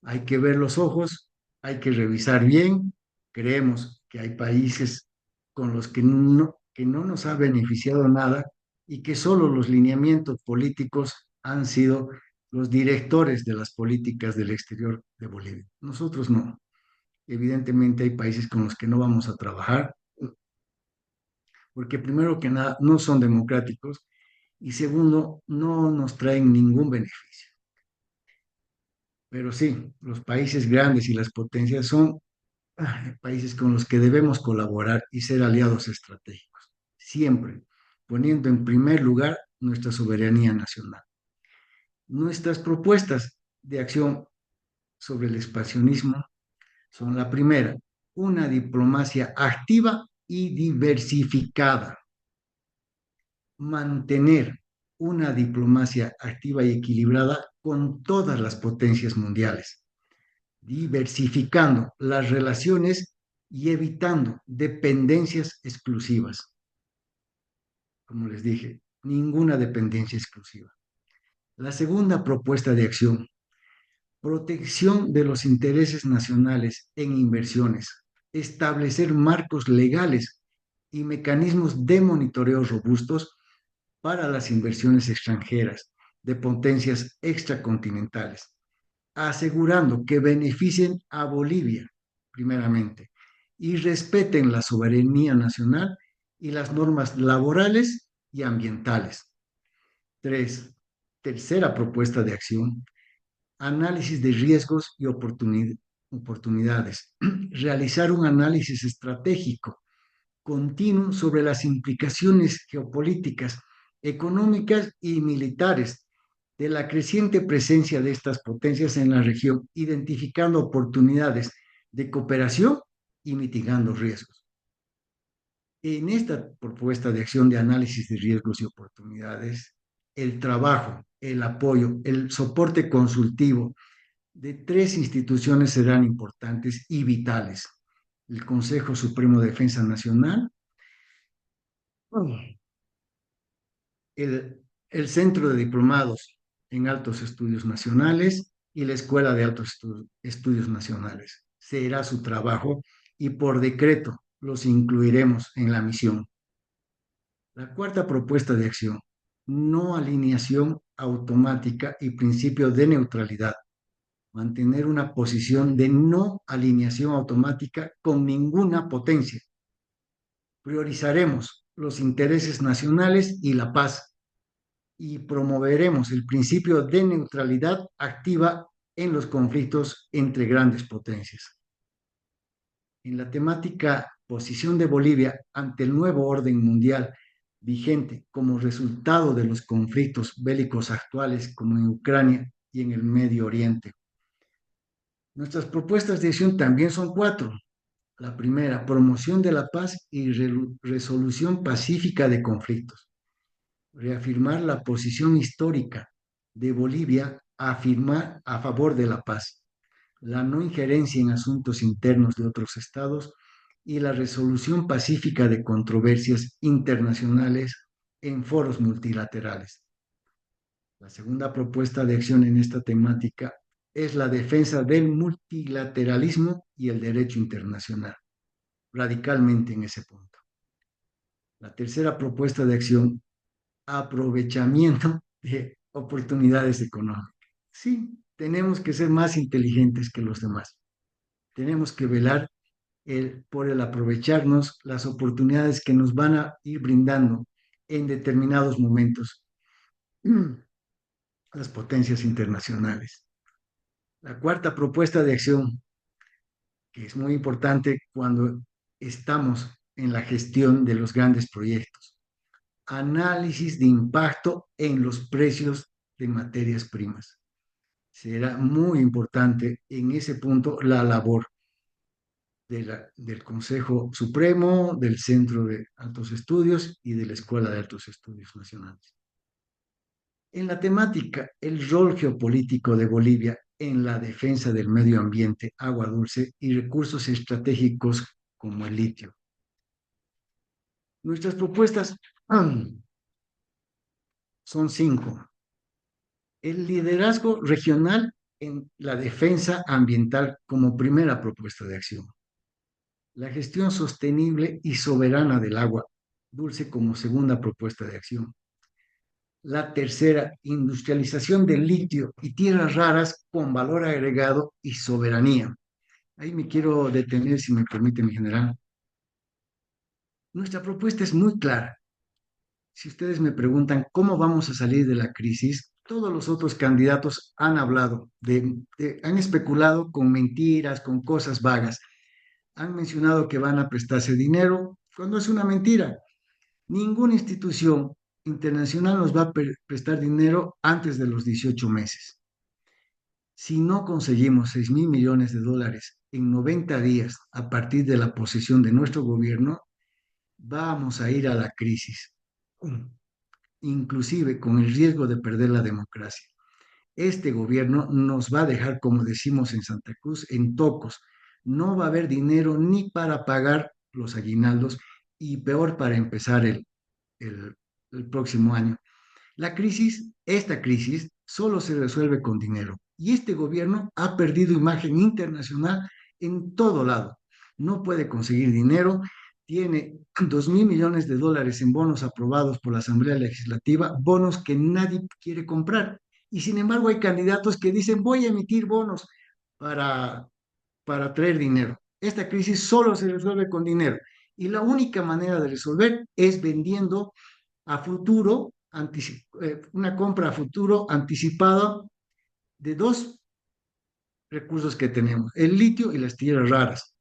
Hay que ver los ojos, hay que revisar bien. Creemos que hay países con los que no nos ha beneficiado nada y que solo los lineamientos políticos han sido los directores de las políticas del exterior de Bolivia. Nosotros no. Evidentemente hay países con los que no vamos a trabajar, porque primero que nada no son democráticos y segundo, no nos traen ningún beneficio. Pero sí, los países grandes y las potencias son países con los que debemos colaborar y ser aliados estratégicos, siempre poniendo en primer lugar nuestra soberanía nacional. Nuestras propuestas de acción sobre el expansionismo son la primera, una diplomacia activa y diversificada. Mantener una diplomacia activa y equilibrada con todas las potencias mundiales, diversificando las relaciones y evitando dependencias exclusivas. Como les dije, ninguna dependencia exclusiva. La segunda propuesta de acción, protección de los intereses nacionales en inversiones, establecer marcos legales y mecanismos de monitoreo robustos para las inversiones extranjeras de potencias extracontinentales, asegurando que beneficien a Bolivia, primeramente, y respeten la soberanía nacional y las normas laborales y ambientales. Tres, tercera propuesta de acción, análisis de riesgos y oportunidades. Realizar un análisis estratégico continuo sobre las implicaciones geopolíticas, económicas y militares de la creciente presencia de estas potencias en la región, identificando oportunidades de cooperación y mitigando riesgos. En esta propuesta de acción de análisis de riesgos y oportunidades, el trabajo, el apoyo, el soporte consultivo de tres instituciones serán importantes y vitales: el Consejo Supremo de Defensa Nacional, el Centro de Diplomados en Altos Estudios Nacionales y la Escuela de Altos Estudios Nacionales. Será su trabajo y por decreto los incluiremos en la misión. La cuarta propuesta de acción, no alineación automática y principio de neutralidad. Mantener una posición de no alineación automática con ninguna potencia. Priorizaremos los intereses nacionales y la paz y promoveremos el principio de neutralidad activa en los conflictos entre grandes potencias. En la temática posición de Bolivia ante el nuevo orden mundial vigente como resultado de los conflictos bélicos actuales como en Ucrania y en el Medio Oriente. Nuestras propuestas de acción también son cuatro. La primera, promoción de la paz y resolución pacífica de conflictos. Reafirmar la posición histórica de Bolivia a favor de la paz, la no injerencia en asuntos internos de otros estados y la resolución pacífica de controversias internacionales en foros multilaterales. La segunda propuesta de acción en esta temática es la defensa del multilateralismo y el derecho internacional, radicalmente en ese punto. La tercera propuesta de acción, aprovechamiento de oportunidades económicas. Sí, tenemos que ser más inteligentes que los demás. Tenemos que velar por el aprovecharnos las oportunidades que nos van a ir brindando en determinados momentos las potencias internacionales. La cuarta propuesta de acción, que es muy importante cuando estamos en la gestión de los grandes proyectos. Análisis de impacto en los precios de materias primas. Será muy importante en ese punto la labor del Consejo Supremo, del Centro de Altos Estudios y de la Escuela de Altos Estudios Nacionales. En la temática, el rol geopolítico de Bolivia en la defensa del medio ambiente, agua dulce y recursos estratégicos como el litio. Nuestras propuestas son 5. El liderazgo regional en la defensa ambiental como primera propuesta de acción. La gestión sostenible y soberana del agua dulce como segunda propuesta de acción. La tercera, industrialización del litio y tierras raras con valor agregado y soberanía. Ahí me quiero detener, si me permite, mi general. Nuestra propuesta es muy clara. Si ustedes me preguntan cómo vamos a salir de la crisis, todos los otros candidatos han hablado, han especulado con mentiras, con cosas vagas. Han mencionado que van a prestarse dinero, cuando es una mentira. Ninguna institución internacional nos va a prestar dinero antes de los 18 meses. Si no conseguimos 6.000 millones de dólares en 90 días a partir de la posesión de nuestro gobierno, vamos a ir a la crisis, inclusive con el riesgo de perder la democracia. Este gobierno nos va a dejar, como decimos en Santa Cruz, en tocos. No va a haber dinero ni para pagar los aguinaldos y peor para empezar el próximo año. Esta crisis solo se resuelve con dinero y este gobierno ha perdido imagen internacional en todo lado. No puede conseguir dinero, tiene 2.000 millones de dólares en bonos aprobados por la Asamblea Legislativa, bonos que nadie quiere comprar. Y sin embargo hay candidatos que dicen voy a emitir bonos para, para traer dinero. Esta crisis solo se resuelve con dinero y la única manera de resolver es vendiendo a futuro, una compra a futuro anticipada de dos recursos que tenemos, el litio y las tierras raras.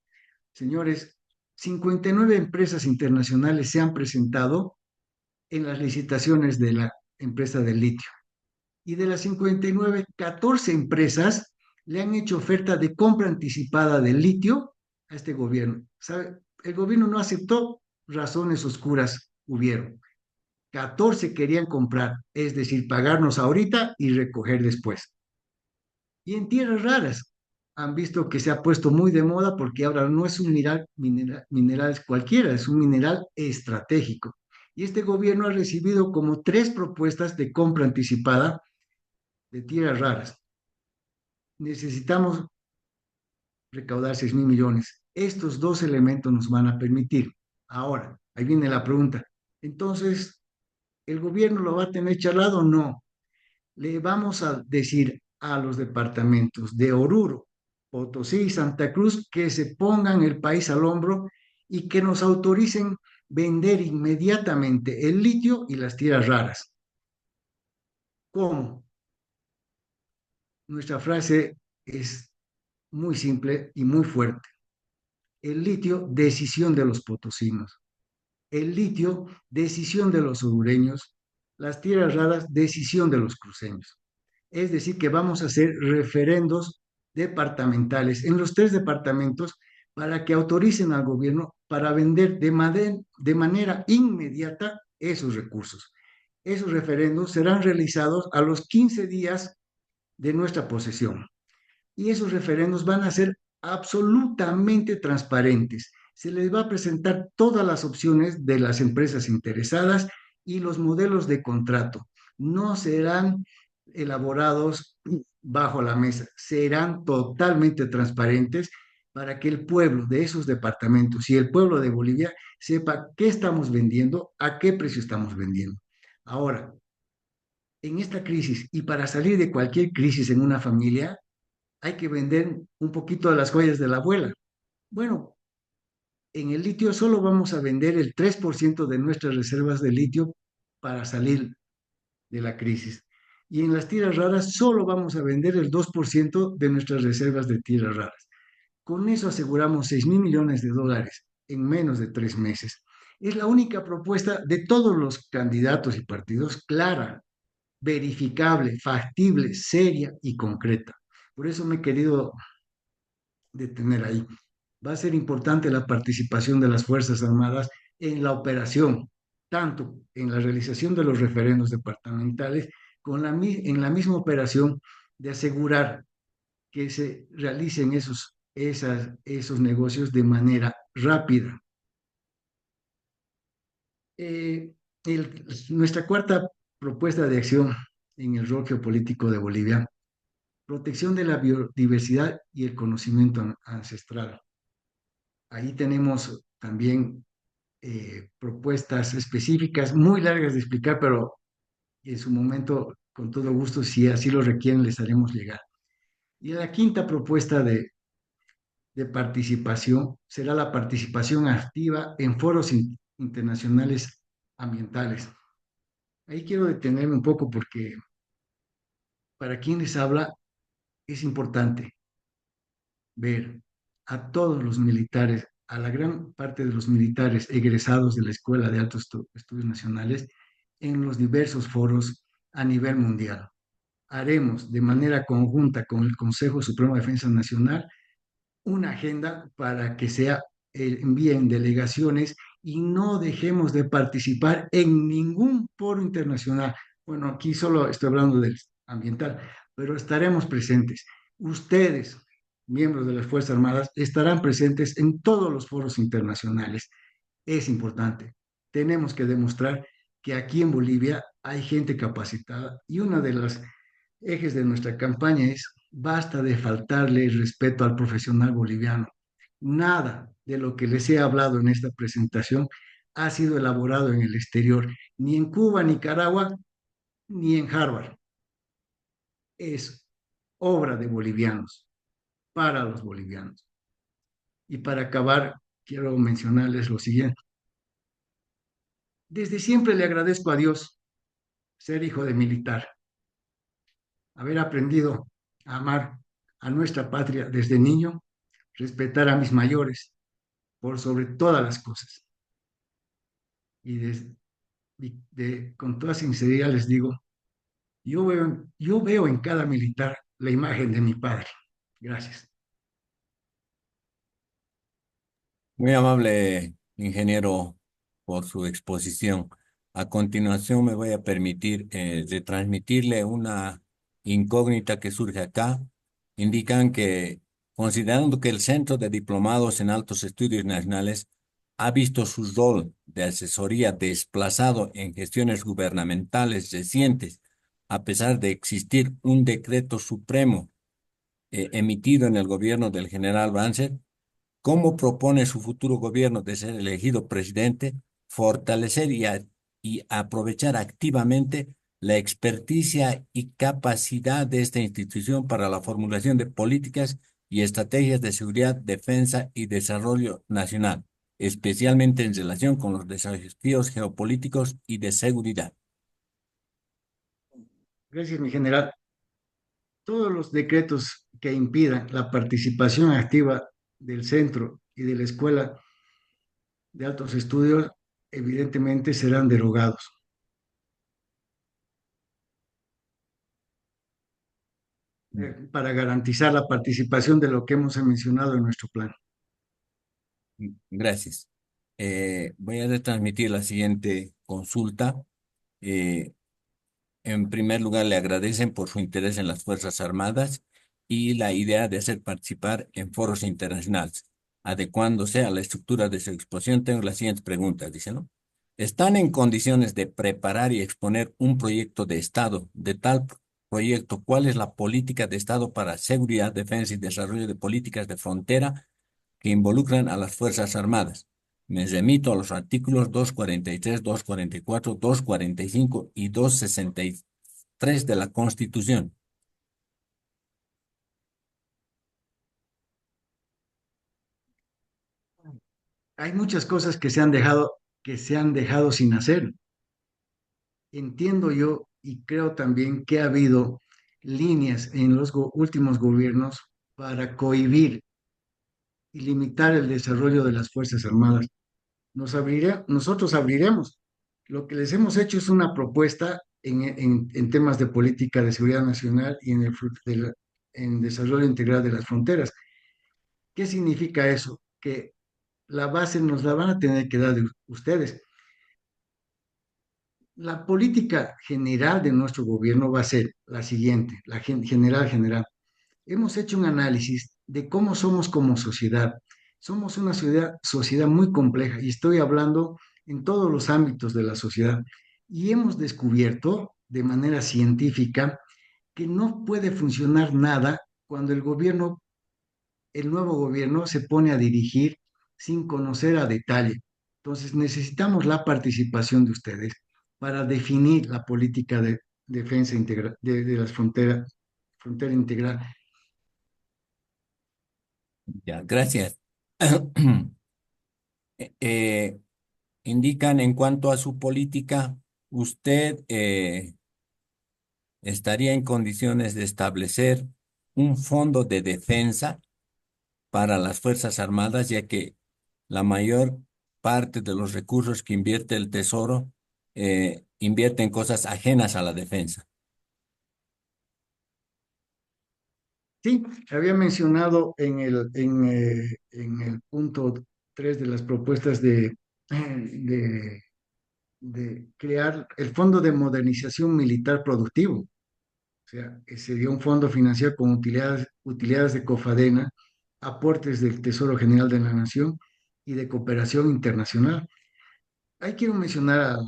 Señores, 59 empresas internacionales se han presentado en las licitaciones de la empresa del litio. Y de las 59, 14 empresas le han hecho oferta de compra anticipada de litio a este gobierno. ¿Sabe? El gobierno no aceptó, razones oscuras hubieron. 14 querían comprar, es decir, pagarnos ahorita y recoger después. Y en tierras raras han visto que se ha puesto muy de moda porque ahora no es un mineral cualquiera, es un mineral estratégico. Y este gobierno ha recibido como 3 propuestas de compra anticipada de tierras raras. Necesitamos recaudar 6.000 millones. Estos dos elementos nos van a permitir. Ahora, ahí viene la pregunta. Entonces, ¿el gobierno lo va a tener charlado? No. Le vamos a decir a los departamentos de Oruro, Potosí y Santa Cruz que se pongan el país al hombro y que nos autoricen vender inmediatamente el litio y las tierras raras. ¿Cómo? Nuestra frase es muy simple y muy fuerte. El litio, decisión de los potosinos. El litio, decisión de los orureños. Las tierras raras, decisión de los cruceños. Es decir, que vamos a hacer referendos departamentales en los 3 departamentos para que autoricen al gobierno para vender de manera inmediata esos recursos. Esos referendos serán realizados a los 15 días de nuestra posesión y esos referendos van a ser absolutamente transparentes. Se les va a presentar todas las opciones de las empresas interesadas y los modelos de contrato. No serán elaborados bajo la mesa, serán totalmente transparentes para que el pueblo de esos departamentos y el pueblo de Bolivia sepa qué estamos vendiendo, a qué precio estamos vendiendo. Ahora, en esta crisis y para salir de cualquier crisis en una familia, hay que vender un poquito de las joyas de la abuela. Bueno, en el litio solo vamos a vender el 3% de nuestras reservas de litio para salir de la crisis. Y en las tierras raras solo vamos a vender el 2% de nuestras reservas de tierras raras. Con eso aseguramos 6.000 millones de dólares en menos de 3 meses. Es la única propuesta de todos los candidatos y partidos clara, verificable, factible, seria y concreta. Por eso me he querido detener ahí. Va a ser importante la participación de las Fuerzas Armadas en la operación, tanto en la realización de los referendos departamentales, en la misma operación de asegurar que se realicen esos negocios de manera rápida. Eh, Nuestra cuarta propuesta de acción en el rol geopolítico de Bolivia, protección de la biodiversidad y el conocimiento ancestral. Ahí tenemos también propuestas específicas, muy largas de explicar, pero en su momento, con todo gusto, si así lo requieren, les haremos llegar. Y la quinta propuesta de participación será la participación activa en foros internacionales ambientales. Ahí quiero detenerme un poco porque para quien les habla es importante ver a todos los militares, a la gran parte de los militares egresados de la Escuela de Altos Estudios Nacionales en los diversos foros a nivel mundial. Haremos de manera conjunta con el Consejo Supremo de Defensa Nacional una agenda para que se envíen delegaciones y no dejemos de participar en ningún foro internacional. Bueno, aquí solo estoy hablando del ambiental, pero estaremos presentes. Ustedes, miembros de las Fuerzas Armadas, estarán presentes en todos los foros internacionales. Es importante. Tenemos que demostrar que aquí en Bolivia hay gente capacitada y una de las ejes de nuestra campaña es: basta de faltarle el respeto al profesional boliviano. Nada de lo que les he hablado en esta presentación ha sido elaborado en el exterior, ni en Cuba, Nicaragua, ni en Harvard. Es obra de bolivianos, para los bolivianos. Y para acabar, quiero mencionarles lo siguiente. Desde siempre le agradezco a Dios ser hijo de militar, haber aprendido a amar a nuestra patria desde niño, respetar a mis mayores por sobre todas las cosas. Y, con toda sinceridad les digo, yo veo en cada militar la imagen de mi padre. Gracias. Muy amable, ingeniero, por su exposición. A continuación, me voy a permitir retransmitirle una incógnita que surge acá. Indican que, considerando que el Centro de Diplomados en Altos Estudios Nacionales ha visto su rol de asesoría desplazado en gestiones gubernamentales recientes, a pesar de existir un decreto supremo emitido en el gobierno del general Banzer, ¿cómo propone su futuro gobierno de ser elegido presidente fortalecer y aprovechar activamente la experticia y capacidad de esta institución para la formulación de políticas y estrategias de seguridad, defensa y desarrollo nacional, especialmente en relación con los desafíos geopolíticos y de seguridad? Gracias, mi general. Todos los decretos que impidan la participación activa del centro y de la escuela de altos estudios, evidentemente serán derogados. Para garantizar la participación de lo que hemos mencionado en nuestro plan. Gracias. Voy a retransmitir la siguiente consulta. Eh, En primer lugar, le agradecen por su interés en las Fuerzas Armadas y la idea de hacer participar en foros internacionales. Adecuándose a la estructura de su exposición, tengo las siguientes preguntas, dice, ¿no? ¿Están en condiciones de preparar y exponer un proyecto de Estado? De tal proyecto, ¿cuál es la política de Estado para seguridad, defensa y desarrollo de políticas de frontera que involucran a las Fuerzas Armadas? Me remito a los artículos 243, 244, 245 y 263 de la Constitución. Hay muchas cosas que se han dejado sin hacer. Entiendo yo y creo también que ha habido líneas en los últimos gobiernos para cohibir y limitar el desarrollo de las Fuerzas Armadas. Nosotros abriremos. Lo que les hemos hecho es una propuesta en temas de política de seguridad nacional y en desarrollo integral de las fronteras. ¿Qué significa eso? Que la base nos la van a tener que dar ustedes. La política general de nuestro gobierno va a ser la siguiente, la general. Hemos hecho un análisis de cómo somos como sociedad. Somos una sociedad muy compleja y estoy hablando en todos los ámbitos de la sociedad. Y hemos descubierto de manera científica que no puede funcionar nada cuando el nuevo gobierno se pone a dirigir sin conocer a detalle. Entonces necesitamos la participación de ustedes para definir la política de defensa integral de las frontera integral. Ya, gracias. Eh, indican en cuanto a su política, usted estaría en condiciones de establecer un fondo de defensa para las Fuerzas Armadas, ya que la mayor parte de los recursos que invierte el Tesoro invierte en cosas ajenas a la defensa. Sí, había mencionado en el punto 3 de las propuestas de crear el Fondo de Modernización Militar Productivo. O sea, que sería un fondo financiado con utilidades de Cofadena, aportes del Tesoro General de la Nación y de cooperación internacional. Ahí quiero mencionar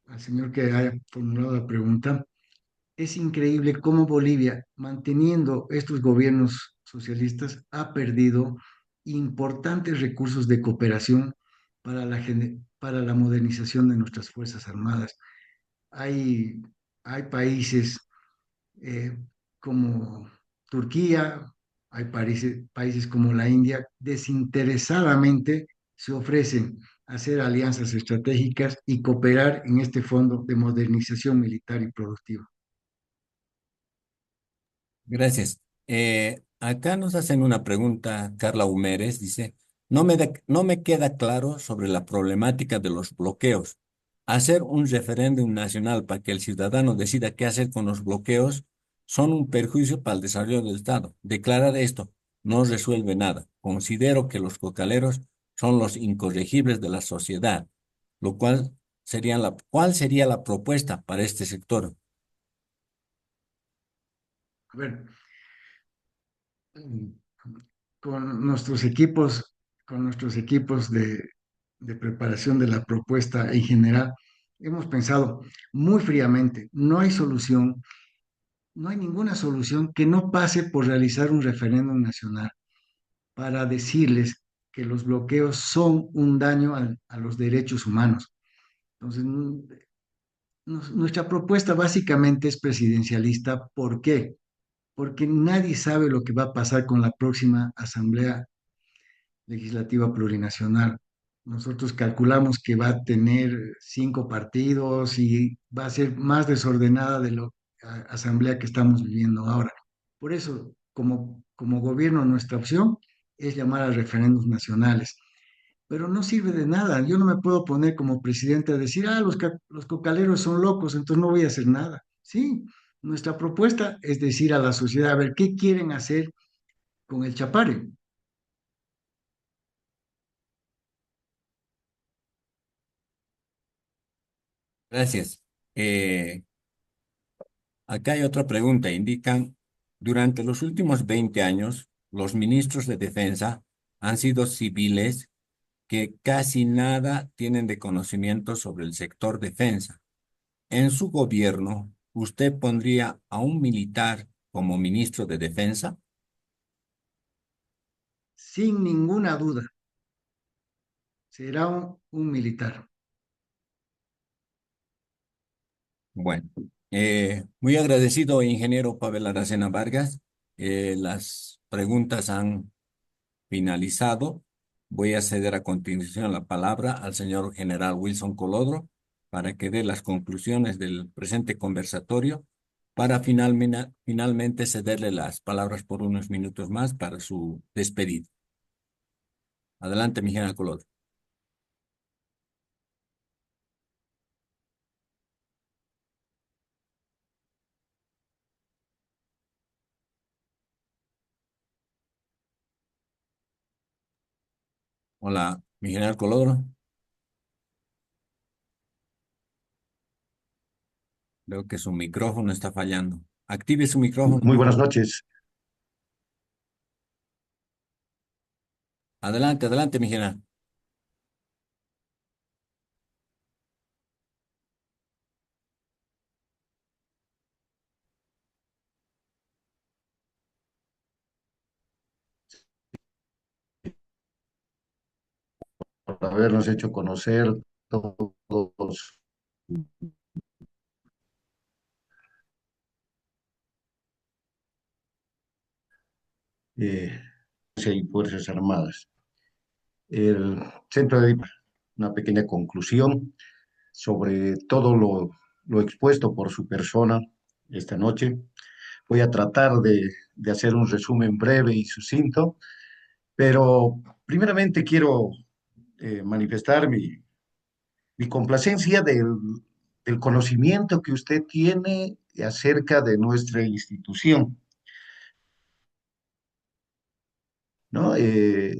al señor que haya formulado la pregunta. Es increíble cómo Bolivia, manteniendo estos gobiernos socialistas, ha perdido importantes recursos de cooperación para la modernización de nuestras Fuerzas Armadas. Hay, hay países eh, como Turquía, hay países como la India, desinteresadamente se ofrecen hacer alianzas estratégicas y cooperar en este fondo de modernización militar y productiva. Gracias. Acá nos hacen una pregunta, Carla Humérez, dice, no me queda claro sobre la problemática de los bloqueos. Hacer un referéndum nacional para que el ciudadano decida qué hacer con los bloqueos son un perjuicio para el desarrollo del Estado. Declarar esto no resuelve nada. Considero que los cocaleros son los incorregibles de la sociedad, lo cual ¿cuál sería la propuesta para este sector? A ver, mm, con nuestros equipos, con nuestros equipos de preparación de la propuesta en general, hemos pensado muy fríamente, no hay solución, no hay ninguna solución que no pase por realizar un referéndum nacional para decirles que los bloqueos son un daño a los derechos humanos. Entonces, nuestra propuesta básicamente es presidencialista. ¿Por qué? Porque nadie sabe lo que va a pasar con la próxima Asamblea Legislativa Plurinacional. Nosotros calculamos que va a tener 5 partidos y va a ser más desordenada de la asamblea que estamos viviendo ahora. Por eso, como gobierno, nuestra opción es llamar a referéndums nacionales. Pero no sirve de nada. Yo no me puedo poner como presidente a decir, los cocaleros son locos, entonces no voy a hacer nada. Sí, nuestra propuesta es decir a la sociedad, a ver, ¿qué quieren hacer con el Chapare? Gracias. Acá hay otra pregunta. Indican, durante los últimos 20 años, los ministros de defensa han sido civiles que casi nada tienen de conocimiento sobre el sector defensa. En su gobierno, ¿usted pondría a un militar como ministro de defensa? Sin ninguna duda, será un militar. Bueno, muy agradecido, ingeniero Pavel Aracena Vargas. Las preguntas han finalizado. Voy a ceder a continuación la palabra al señor general Wilson Colodro para que dé las conclusiones del presente conversatorio para finalmente cederle las palabras por unos minutos más para su despedida. Adelante, mi general Colodro. Hola, mi general Colodro. Veo que su micrófono está fallando. Active su micrófono, Muy por buenas favor. noches. Adelante, adelante, mi general. Por habernos hecho conocer todos eh, y Fuerzas Armadas. El centro de una pequeña conclusión sobre todo lo expuesto por su persona esta noche. Voy a tratar de hacer un resumen breve y sucinto, pero primeramente quiero manifestar mi complacencia del conocimiento que usted tiene acerca de nuestra institución, ¿no? Usted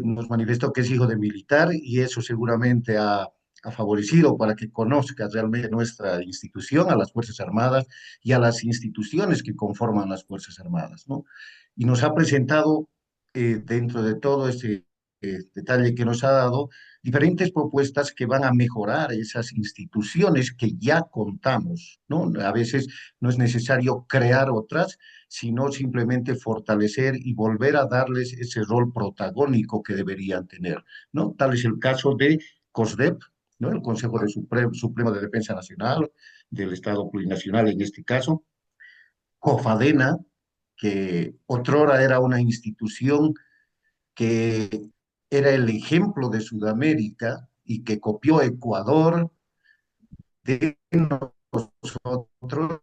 nos manifestó que es hijo de militar y eso seguramente ha favorecido para que conozca realmente nuestra institución, a las Fuerzas Armadas y a las instituciones que conforman las Fuerzas Armadas, ¿no? Y nos ha presentado, dentro de todo este detalle que nos ha dado, diferentes propuestas que van a mejorar esas instituciones que ya contamos, ¿no? A veces no es necesario crear otras, sino simplemente fortalecer y volver a darles ese rol protagónico que deberían tener, ¿no? Tal es el caso de COSDEP, ¿no? El Consejo Supremo de Defensa Nacional, del Estado Plurinacional en este caso, COFADENA, que otrora era una institución que era el ejemplo de Sudamérica y que copió Ecuador de nosotros,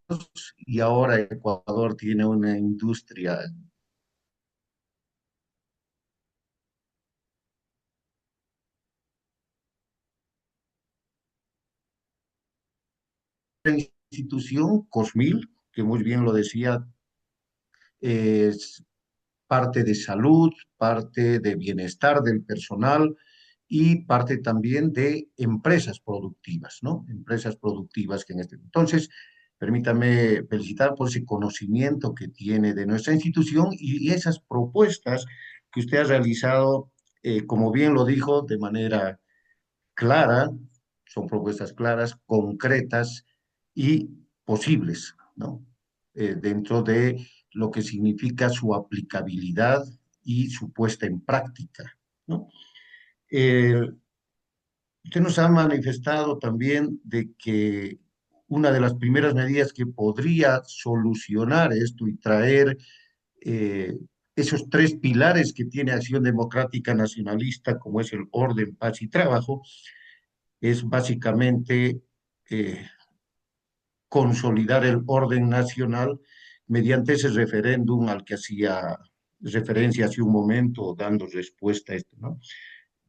y ahora Ecuador tiene una industria institución, COSMIL, que muy bien lo decía, es parte de salud, parte de bienestar del personal y parte también de empresas productivas, ¿no? Empresas productivas que en este... Entonces, permítame felicitar por ese conocimiento que tiene de nuestra institución y esas propuestas que usted ha realizado, como bien lo dijo, de manera clara, son propuestas claras, concretas y posibles, ¿no? Dentro de lo que significa su aplicabilidad y su puesta en práctica, ¿no? Eh, Usted nos ha manifestado también de que una de las primeras medidas que podría solucionar esto y traer eh, esos tres pilares que tiene Acción Democrática Nacionalista, como es el orden, paz y trabajo, es básicamente eh, consolidar el orden nacional mediante ese referéndum al que hacía referencia hace un momento, dando respuesta a esto, ¿no?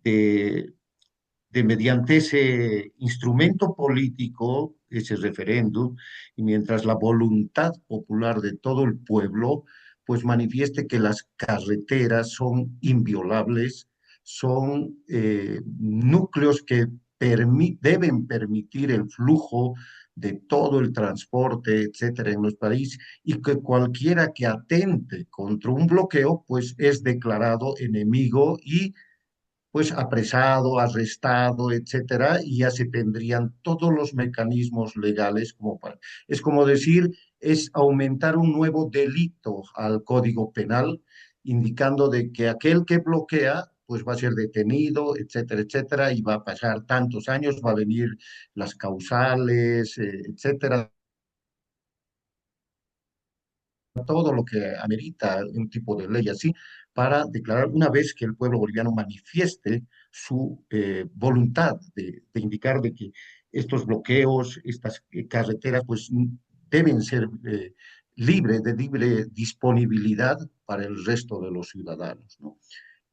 De, de mediante ese instrumento político, ese referéndum, y mientras la voluntad popular de todo el pueblo, pues manifieste que las carreteras son inviolables, son núcleos que deben permitir el flujo de todo el transporte, etcétera, en nuestro país, y que cualquiera que atente contra un bloqueo, pues es declarado enemigo y pues apresado, arrestado, etcétera, y ya se tendrían todos los mecanismos legales como para... Es como decir, es aumentar un nuevo delito al Código Penal, indicando de que aquel que bloquea pues va a ser detenido, etcétera, etcétera, y va a pasar tantos años, va a venir las causales, etcétera, todo lo que amerita un tipo de ley así, para declarar una vez que el pueblo boliviano manifieste su voluntad de indicar de que estos bloqueos, estas carreteras, pues deben ser libres, de libre disponibilidad para el resto de los ciudadanos, ¿no?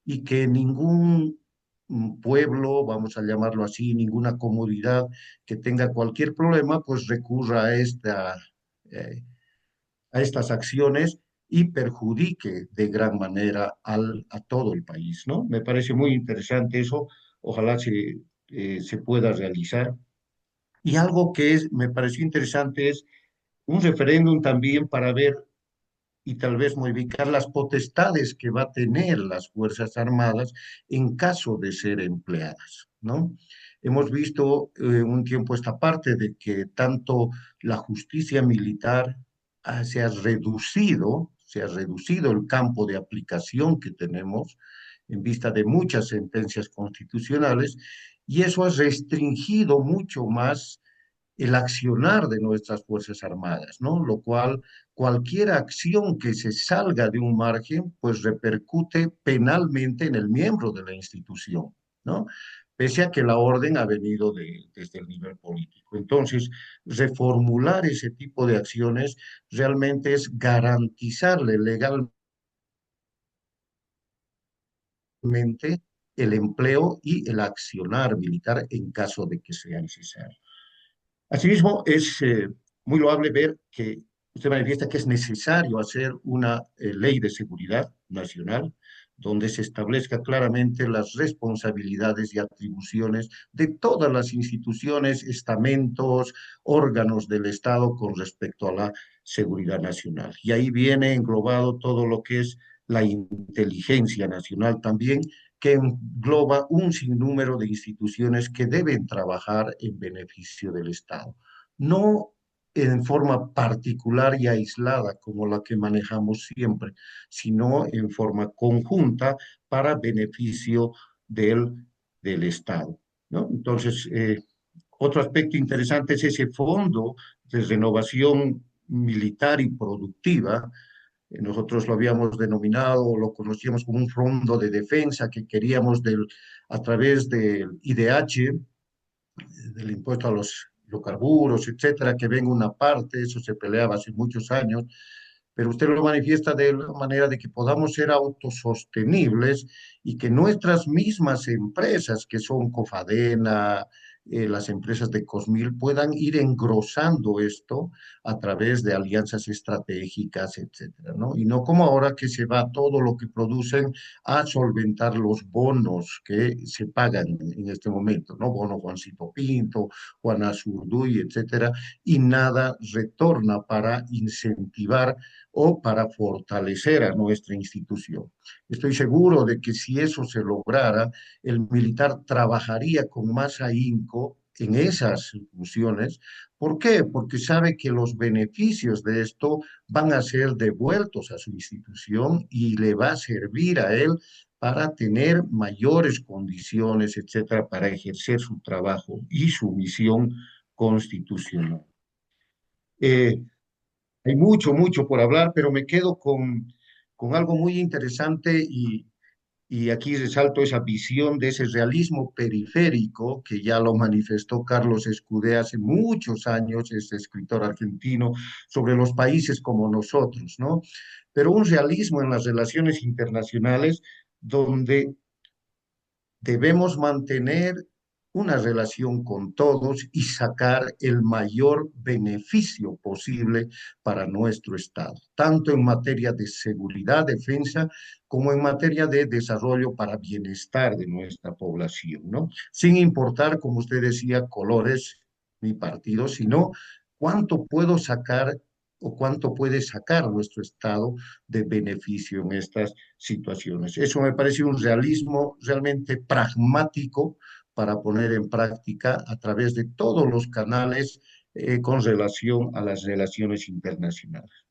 Y que ningún pueblo, vamos a llamarlo así, ninguna comunidad que tenga cualquier problema, pues recurra eh, a estas acciones y perjudique de gran manera a todo el país, ¿no? Me parece muy interesante eso, ojalá se pueda realizar. Y algo que me pareció interesante es un referéndum también para ver y tal vez modificar las potestades que va a tener las Fuerzas Armadas en caso de ser empleadas, ¿no? Hemos visto un tiempo esta parte de que tanto la justicia militar se ha reducido el campo de aplicación que tenemos en vista de muchas sentencias constitucionales, y eso ha restringido mucho más el accionar de nuestras Fuerzas Armadas, ¿no? Lo cual, cualquier acción que se salga de un margen, pues repercute penalmente en el miembro de la institución, ¿no? Pese a que la orden ha venido desde el nivel político. Entonces, reformular ese tipo de acciones realmente es garantizarle legalmente el empleo y el accionar militar en caso de que sea necesario. Asimismo, es muy loable ver que usted manifiesta que es necesario hacer una ley de seguridad nacional donde se establezca claramente las responsabilidades y atribuciones de todas las instituciones, estamentos, órganos del Estado con respecto a la seguridad nacional. Y ahí viene englobado todo lo que es la inteligencia nacional también, que engloba un sinnúmero de instituciones que deben trabajar en beneficio del Estado. No en forma particular y aislada como la que manejamos siempre, sino en forma conjunta para beneficio del Estado, ¿no? Entonces, otro aspecto interesante es ese fondo de renovación militar y productiva, Nosotros lo habíamos denominado, lo conocíamos como un fondo de defensa que queríamos a través del IDH, del impuesto a los hidrocarburos, etcétera, que venga una parte, eso se peleaba hace muchos años, pero usted lo manifiesta de la manera de que podamos ser autosostenibles y que nuestras mismas empresas, que son Cofadena, las empresas de Cosmil, puedan ir engrosando esto a través de alianzas estratégicas, etcétera, ¿no? Y no como ahora que se va todo lo que producen a solventar los bonos que se pagan en este momento, ¿no? Bono Juancito Pinto, Juana Zurduy, etcétera, y nada retorna para incentivar o para fortalecer a nuestra institución. Estoy seguro de que si eso se lograra, el militar trabajaría con más ahínco en esas funciones. ¿Por qué? Porque sabe que los beneficios de esto van a ser devueltos a su institución y le va a servir a él para tener mayores condiciones, etcétera, para ejercer su trabajo y su misión constitucional. Eh, Hay mucho, mucho por hablar, pero me quedo con algo muy interesante y aquí resalto esa visión de ese realismo periférico que ya lo manifestó Carlos Escudé hace muchos años, este escritor argentino, sobre los países como nosotros, ¿no? Pero un realismo en las relaciones internacionales donde debemos mantener una relación con todos y sacar el mayor beneficio posible para nuestro Estado, tanto en materia de seguridad, defensa, como en materia de desarrollo para bienestar de nuestra población, ¿no? Sin importar, como usted decía, colores ni partidos, sino cuánto puedo sacar o cuánto puede sacar nuestro Estado de beneficio en estas situaciones. Eso me parece un realismo realmente pragmático para poner en práctica a través de todos los canales con relación a las relaciones internacionales.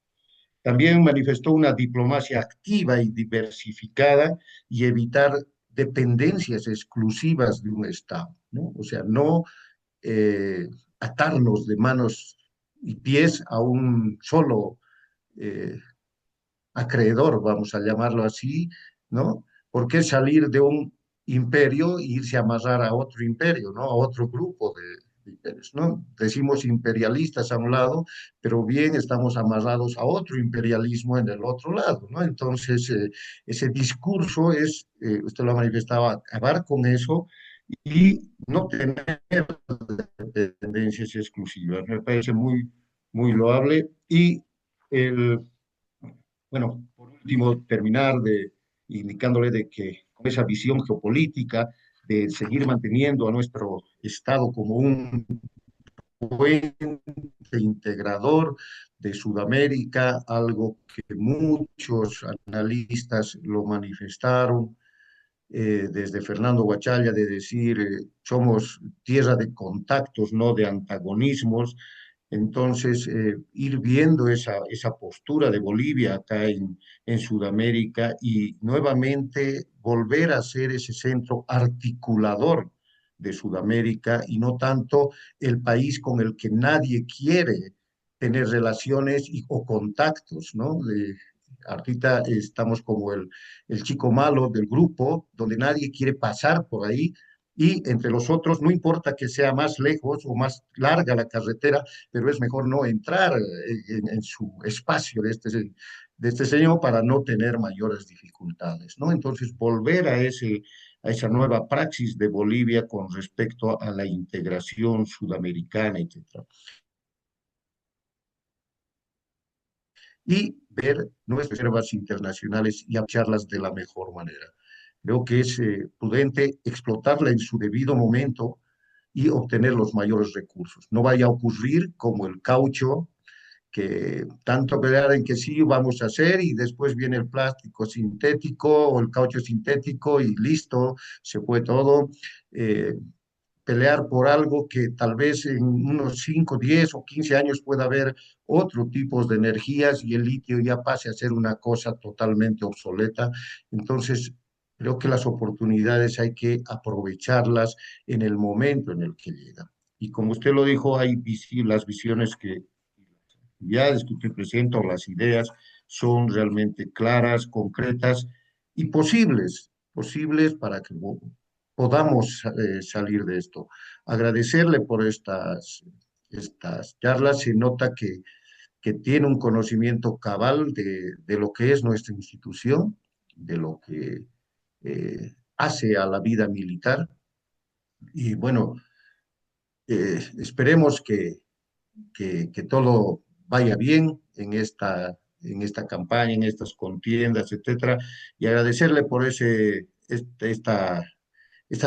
También manifestó una diplomacia activa y diversificada y evitar dependencias exclusivas de un Estado, ¿no? O sea, no atarnos de manos y pies a un solo eh, acreedor, vamos a llamarlo así, ¿no? ¿Por qué salir de un imperio e irse a amarrar a otro imperio, ¿no? A otro grupo de imperios, ¿no? Decimos imperialistas a un lado, pero bien estamos amarrados a otro imperialismo en el otro lado, ¿no? Entonces, ese discurso es, usted lo ha manifestado, acabar con eso y no tener dependencias exclusivas. Me parece muy, muy loable. Y el, bueno, por último, terminar indicándole de que con esa visión geopolítica de seguir manteniendo a nuestro Estado como un puente integrador de Sudamérica, algo que muchos analistas lo manifestaron, desde Fernando Guachalla, de decir, somos tierra de contactos, no de antagonismos. Entonces, ir viendo esa postura de Bolivia acá en Sudamérica y nuevamente volver a ser ese centro articulador de Sudamérica y no tanto el país con el que nadie quiere tener relaciones o contactos, ¿no? Ahorita estamos como el chico malo del grupo, donde nadie quiere pasar por ahí, y entre los otros, no importa que sea más lejos o más larga la carretera, pero es mejor no entrar en su espacio de este señor para no tener mayores dificultades, ¿no? Entonces, volver a esa nueva praxis de Bolivia con respecto a la integración sudamericana, etcétera. Y ver nuestras reservas internacionales y aprovecharlas de la mejor manera. Creo que es prudente explotarla en su debido momento y obtener los mayores recursos. No vaya a ocurrir como el caucho, que tanto pelear en que sí vamos a hacer y después viene el plástico sintético o el caucho sintético y listo, se fue todo. Pelear por algo que tal vez en unos 5, 10 o 15 años pueda haber otro tipo de energías y el litio ya pase a ser una cosa totalmente obsoleta. Entonces, creo que las oportunidades hay que aprovecharlas en el momento en el que llegan. Y como usted lo dijo, hay las visiones que ya discutió el presidente o las ideas son realmente claras, concretas y posibles para que podamos salir de esto. Agradecerle por estas charlas. Se nota que tiene un conocimiento cabal de lo que es nuestra institución, de lo que hace a la vida militar. Y bueno, esperemos que todo vaya bien en esta campaña, en estas contiendas, etcétera, y agradecerle por estas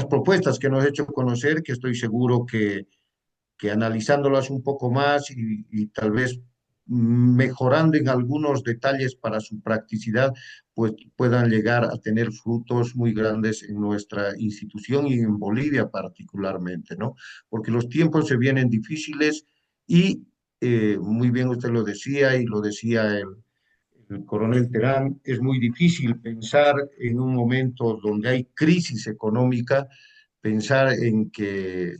propuestas que nos ha hecho conocer, que estoy seguro que analizándolas un poco más y tal vez mejorando en algunos detalles para su practicidad, pues puedan llegar a tener frutos muy grandes en nuestra institución y en Bolivia particularmente, ¿no? Porque los tiempos se vienen difíciles y muy bien usted lo decía y lo decía el coronel Terán, es muy difícil pensar en un momento donde hay crisis económica, pensar en que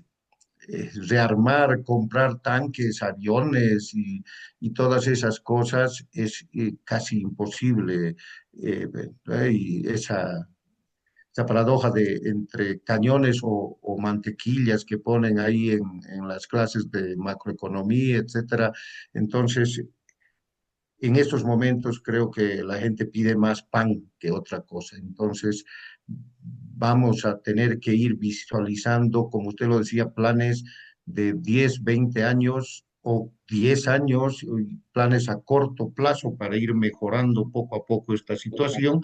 rearmar, comprar tanques, aviones y todas esas cosas es casi imposible. Y esa paradoja de entre cañones o mantequillas que ponen ahí en las clases de macroeconomía, etcétera. Entonces, en estos momentos creo que la gente pide más pan que otra cosa. Entonces, vamos a tener que ir visualizando, como usted lo decía, planes de 10, 20 años o 10 años, planes a corto plazo para ir mejorando poco a poco esta situación,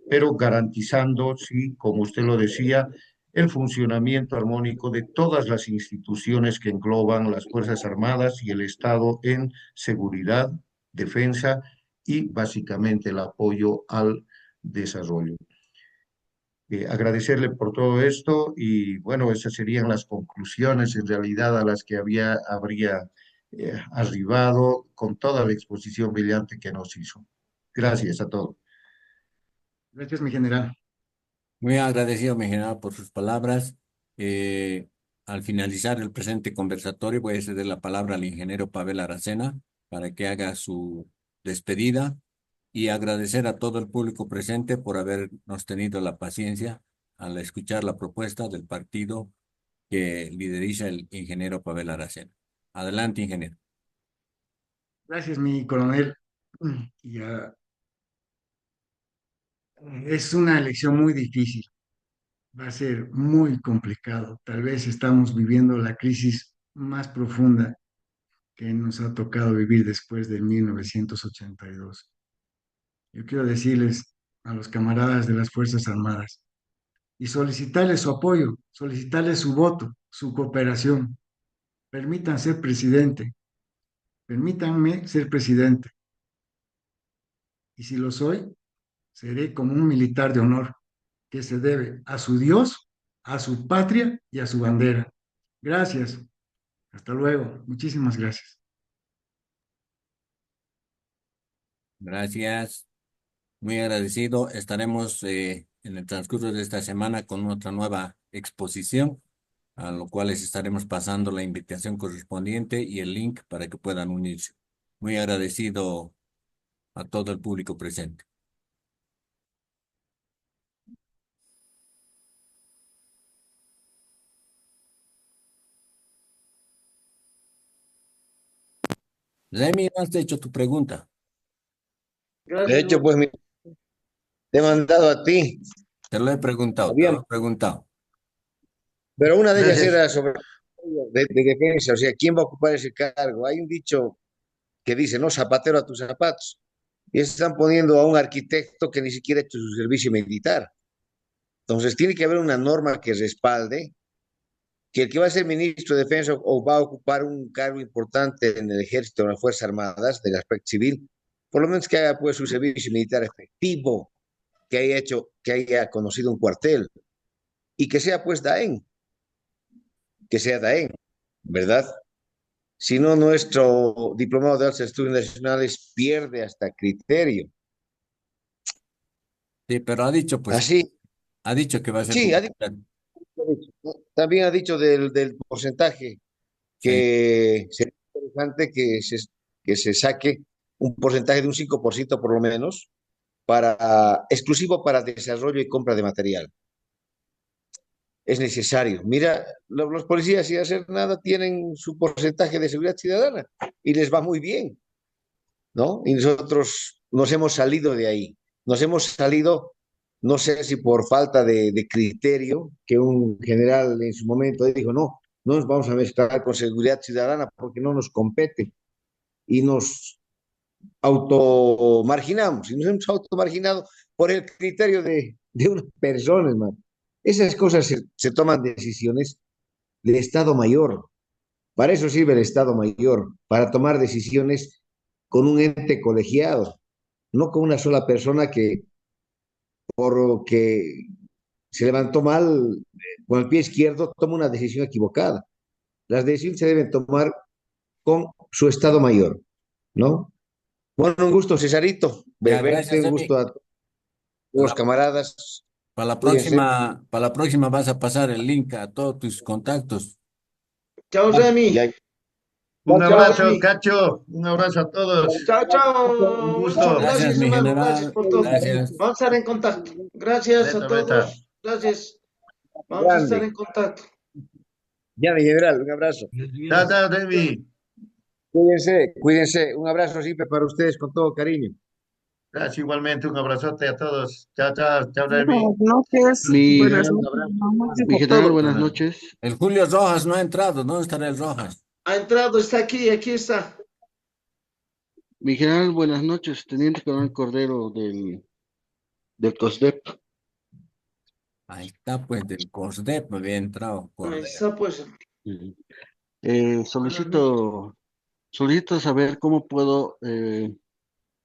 pero garantizando, sí, como usted lo decía, el funcionamiento armónico de todas las instituciones que engloban las Fuerzas Armadas y el Estado en seguridad, defensa y básicamente el apoyo al desarrollo. Agradecerle por todo esto y bueno, esas serían las conclusiones en realidad a las que habría arribado con toda la exposición brillante que nos hizo. Gracias a todos. Gracias, mi general. Muy agradecido, mi general, por sus palabras. Eh, Al finalizar el presente conversatorio, voy a ceder la palabra al ingeniero Pavel Aracena para que haga su despedida y agradecer a todo el público presente por habernos tenido la paciencia al escuchar la propuesta del partido que lideriza el ingeniero Pavel Aracena. Adelante, ingeniero. Gracias, mi coronel. Y, es una elección muy difícil. Va a ser muy complicado. Tal vez estamos viviendo la crisis más profunda que nos ha tocado vivir después de 1982. Yo quiero decirles a los camaradas de las Fuerzas Armadas y solicitarles su apoyo, solicitarles su voto, su cooperación. Permitan ser presidente, permítanme ser presidente. Y si lo soy, seré como un militar de honor que se debe a su Dios, a su patria y a su bandera. Gracias. Hasta luego. Muchísimas gracias. Gracias. Muy agradecido. Estaremos en el transcurso de esta semana con otra nueva exposición, a lo cual les estaremos pasando la invitación correspondiente y el link para que puedan unirse. Muy agradecido a todo el público presente. Remy, ¿no has hecho tu pregunta? De hecho, pues te he mandado a ti. Te lo he preguntado, te Había, lo he preguntado. pero una de ellas Gracias. era sobre de defensa, o sea, ¿quién va a ocupar ese cargo? Hay un dicho que dice, no, zapatero a tus zapatos. Y están poniendo a un arquitecto que ni siquiera ha hecho su servicio militar. Entonces, tiene que haber una norma que respalde que el que va a ser ministro de Defensa o va a ocupar un cargo importante en el ejército o en las Fuerzas Armadas del aspecto civil, por lo menos que haga pues su servicio militar efectivo, que haya hecho, que haya conocido un cuartel y que sea pues Daen, que sea Daen, ¿verdad? Si no, nuestro diplomado de altos estudios nacionales pierde hasta criterio. Sí, pero ha dicho, pues, Así, ha dicho que va a ser sí, publicitario. también ha dicho del porcentaje Sí, que sería interesante que se saque un porcentaje de un 5% por lo menos, exclusivo para desarrollo y compra de material. Es necesario. Mira, los policías sin hacer nada tienen su porcentaje de seguridad ciudadana y les va muy bien, ¿no? Y nosotros nos hemos salido de ahí. Nos hemos salido, no sé si por falta de criterio, que un general en su momento dijo, no, no nos vamos a mezclar con seguridad ciudadana porque no nos compete. Y nos automarginamos, y nos hemos automarginado por el criterio de unas personas, man. Esas cosas se toman decisiones del Estado Mayor. Para eso sirve el Estado Mayor, para tomar decisiones con un ente colegiado, no con una sola persona que, por que se levantó mal con el pie izquierdo, toma una decisión equivocada. Las decisiones se deben tomar con su Estado Mayor, ¿no? Bueno, un gusto, Cesarito, Ya, verte, gracias, un gusto Emi. a todos los camaradas. Cuídense. Para la próxima vas a pasar el link a todos tus contactos. Chao, Remy. Ya, Un Chao, abrazo, Remy. Cacho. Un abrazo a todos. Chao, Un chao. Muchas gusto. Gracias, gracias, mi hermano. Gracias general. por todo. Gracias. Vamos a estar en contacto. Gracias a Beta, beta. todos. Gracias. Vamos a estar en contacto. ya, mi general, un abrazo. Chao, chao, Demi. Cuídense, cuídense. Un abrazo siempre para ustedes con todo cariño. Gracias igualmente. Un abrazote a todos. Chao, chao, chao, Demi. Buenas noches. Mi, Buenas Un noches. abrazo. mi general, buenas noches. El Julio Rojas no ha entrado. ¿Dónde estará el Rojas? Ha entrado, está aquí está. Mi general, buenas noches. Teniente Coronel Cordero del COSDEP. Ahí está, pues, del COSDEP me había entrado. Ahí Cordero. está, pues. Solicito saber cómo puedo